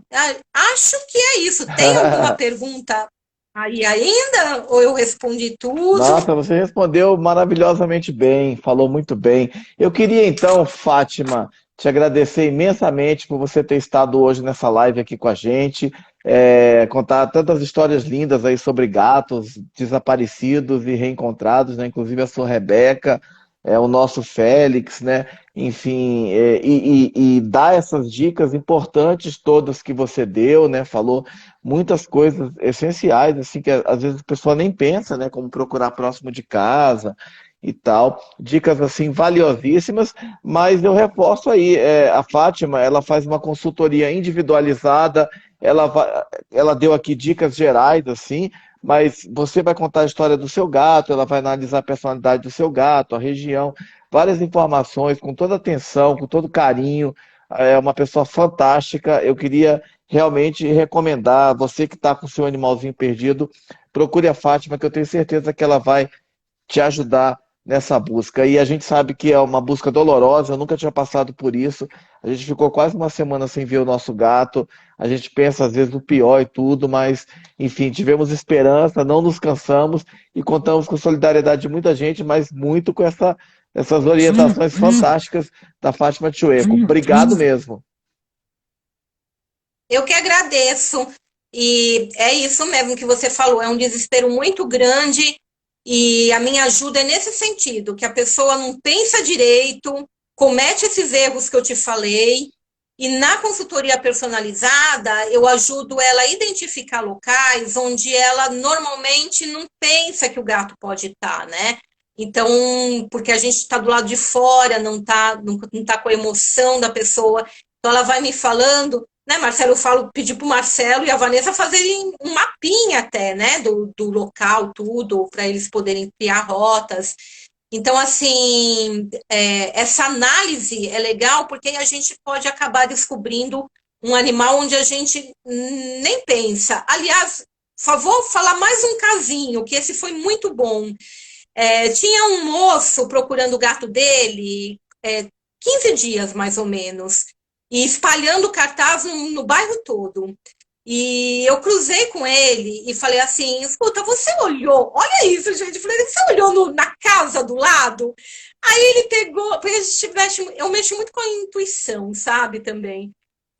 acho que é isso. Tem alguma pergunta aí ainda? Ou eu respondi tudo? Nossa, você respondeu maravilhosamente bem, falou muito bem. Eu queria então, Fátima, te agradecer imensamente por você ter estado hoje nessa live aqui com a gente, contar tantas histórias lindas aí sobre gatos desaparecidos e reencontrados, né? Inclusive a sua Rebeca, o nosso Félix, né? Enfim, e dar essas dicas importantes todas que você deu, né? Falou muitas coisas essenciais, assim, que às vezes a pessoa nem pensa, né, como procurar próximo de casa e tal. Dicas, assim, valiosíssimas, mas eu reforço aí, a Fátima, ela faz uma consultoria individualizada, ela deu aqui dicas gerais, assim, mas você vai contar a história do seu gato, ela vai analisar a personalidade do seu gato, a região, várias informações, com toda atenção, com todo carinho. É uma pessoa fantástica. Eu queria realmente recomendar, você que está com o seu animalzinho perdido, procure a Fátima, que eu tenho certeza que ela vai te ajudar nessa busca. E a gente sabe que é uma busca dolorosa, eu nunca tinha passado por isso. A gente ficou quase uma semana sem ver o nosso gato. A gente pensa às vezes no pior e tudo, mas enfim, tivemos esperança, não nos cansamos e contamos com a solidariedade de muita gente, mas muito com essas orientações fantásticas da Fátima Tchueco. Obrigado mesmo. Eu que agradeço. E é isso mesmo que você falou, é um desespero muito grande e a minha ajuda é nesse sentido, que a pessoa não pensa direito, comete esses erros que eu te falei, e na consultoria personalizada eu ajudo ela a identificar locais onde ela normalmente não pensa que o gato pode estar, né? Então, porque a gente está do lado de fora, não tá com a emoção da pessoa, então ela vai me falando, né, Marcelo, eu falo, pedi para o Marcelo e a Vanessa fazerem um mapinha até, né, do local, tudo, para eles poderem criar rotas. Então, assim, essa análise é legal porque a gente pode acabar descobrindo um animal onde a gente nem pensa. Aliás, por favor, falar mais um casinho, que esse foi muito bom. Tinha um moço procurando o gato dele, 15 dias mais ou menos, e espalhando cartaz no bairro todo. E eu cruzei com ele e falei assim: escuta, você olhou? Olha isso, gente. Eu falei: você olhou na casa do lado? Aí ele pegou, porque eu mexo muito com a intuição, sabe? Também.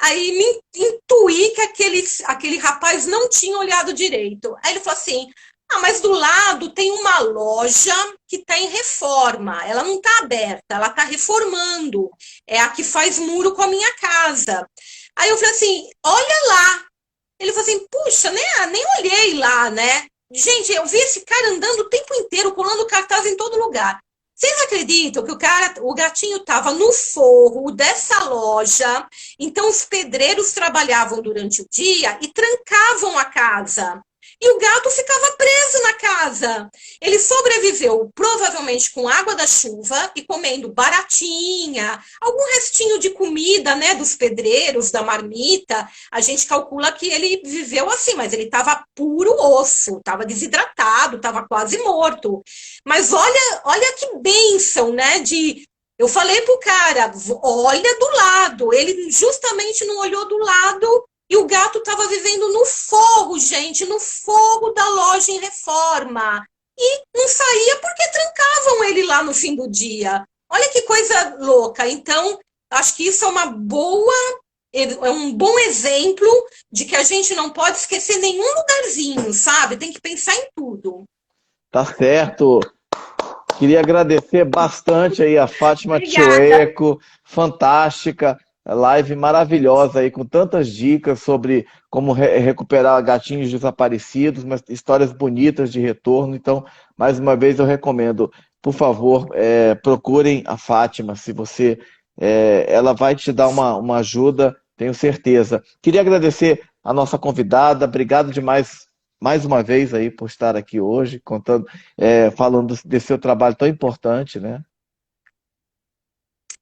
Aí me intuí que aquele rapaz não tinha olhado direito. Aí ele falou assim: ah, mas do lado tem uma loja que está em reforma. Ela não está aberta, ela está reformando. É a que faz muro com a minha casa. Aí eu falei assim: olha lá. Ele falou assim: puxa, né? Nem olhei lá, né? Gente, eu vi esse cara andando o tempo inteiro, colando cartaz em todo lugar. Vocês acreditam que o gatinho estava no forro dessa loja? Então os pedreiros trabalhavam durante o dia e trancavam a casa. E o gato ficava preso na casa. Ele sobreviveu provavelmente com água da chuva e comendo baratinha, algum restinho de comida, né, dos pedreiros, da marmita. A gente calcula que ele viveu assim, mas ele estava puro osso, estava desidratado, estava quase morto. Mas olha que bênção, né, eu falei pro cara: olha do lado. Ele justamente não olhou do lado e o gato estava vivendo no forro, gente, no forro da loja em reforma. E não saía porque trancavam ele lá no fim do dia. Olha que coisa louca. Então, acho que isso é um bom exemplo de que a gente não pode esquecer nenhum lugarzinho, sabe? Tem que pensar em tudo. Tá certo. Queria agradecer bastante aí a Fátima Obrigada. Tchueco, fantástica, live maravilhosa aí, com tantas dicas sobre como recuperar gatinhos desaparecidos, mas histórias bonitas de retorno. Então, mais uma vez eu recomendo, por favor, procurem a Fátima, se você, ela vai te dar uma ajuda, tenho certeza. Queria agradecer a nossa convidada, obrigado demais mais uma vez aí por estar aqui hoje, contando, falando desse seu trabalho tão importante, né?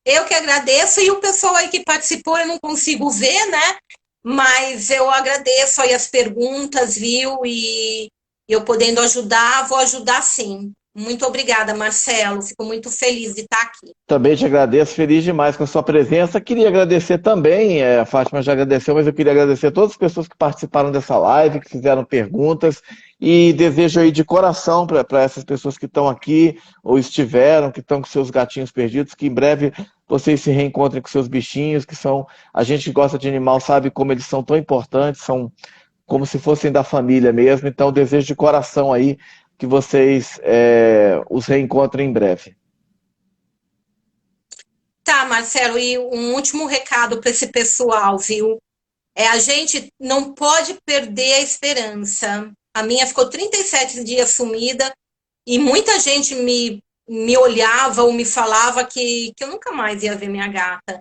Eu que agradeço, e o pessoal aí que participou, eu não consigo ver, né? Mas eu agradeço aí as perguntas, viu? E eu podendo ajudar, vou ajudar sim. Muito obrigada, Marcelo. Fico muito feliz de estar aqui. Também te agradeço, feliz demais com a sua presença. Queria agradecer também, a Fátima já agradeceu, mas eu queria agradecer a todas as pessoas que participaram dessa live, que fizeram perguntas, e desejo aí de coração para essas pessoas que estão aqui, ou estiveram, que estão com seus gatinhos perdidos, que em breve vocês se reencontrem com seus bichinhos, que são, a gente que gosta de animal sabe como eles são tão importantes, são como se fossem da família mesmo, então desejo de coração aí que vocês os reencontrem em breve. Tá, Marcelo, e um último recado para esse pessoal, viu? A gente não pode perder a esperança. A minha ficou 37 dias sumida e muita gente me olhava ou me falava que eu nunca mais ia ver minha gata.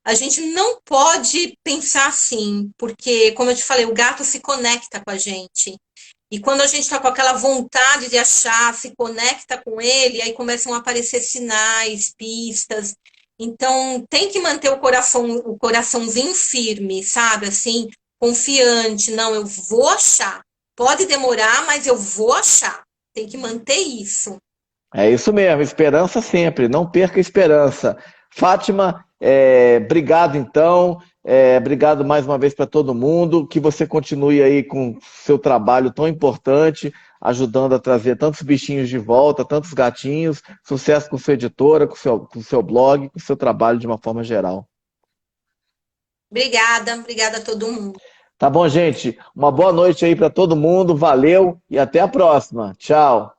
A gente não pode pensar assim, porque, como eu te falei, o gato se conecta com a gente. E quando a gente está com aquela vontade de achar, se conecta com ele, aí começam a aparecer sinais, pistas. Então, tem que manter o coraçãozinho firme, sabe? Assim, confiante. Não, eu vou achar. Pode demorar, mas eu vou achar. Tem que manter isso. É isso mesmo, esperança sempre, não perca a esperança. Fátima, obrigado então, obrigado mais uma vez para todo mundo, que você continue aí com seu trabalho tão importante, ajudando a trazer tantos bichinhos de volta, tantos gatinhos, sucesso com sua editora, com seu blog, com seu trabalho de uma forma geral. Obrigada, obrigada a todo mundo. Tá bom, gente? Uma boa noite aí para todo mundo, valeu e até a próxima. Tchau.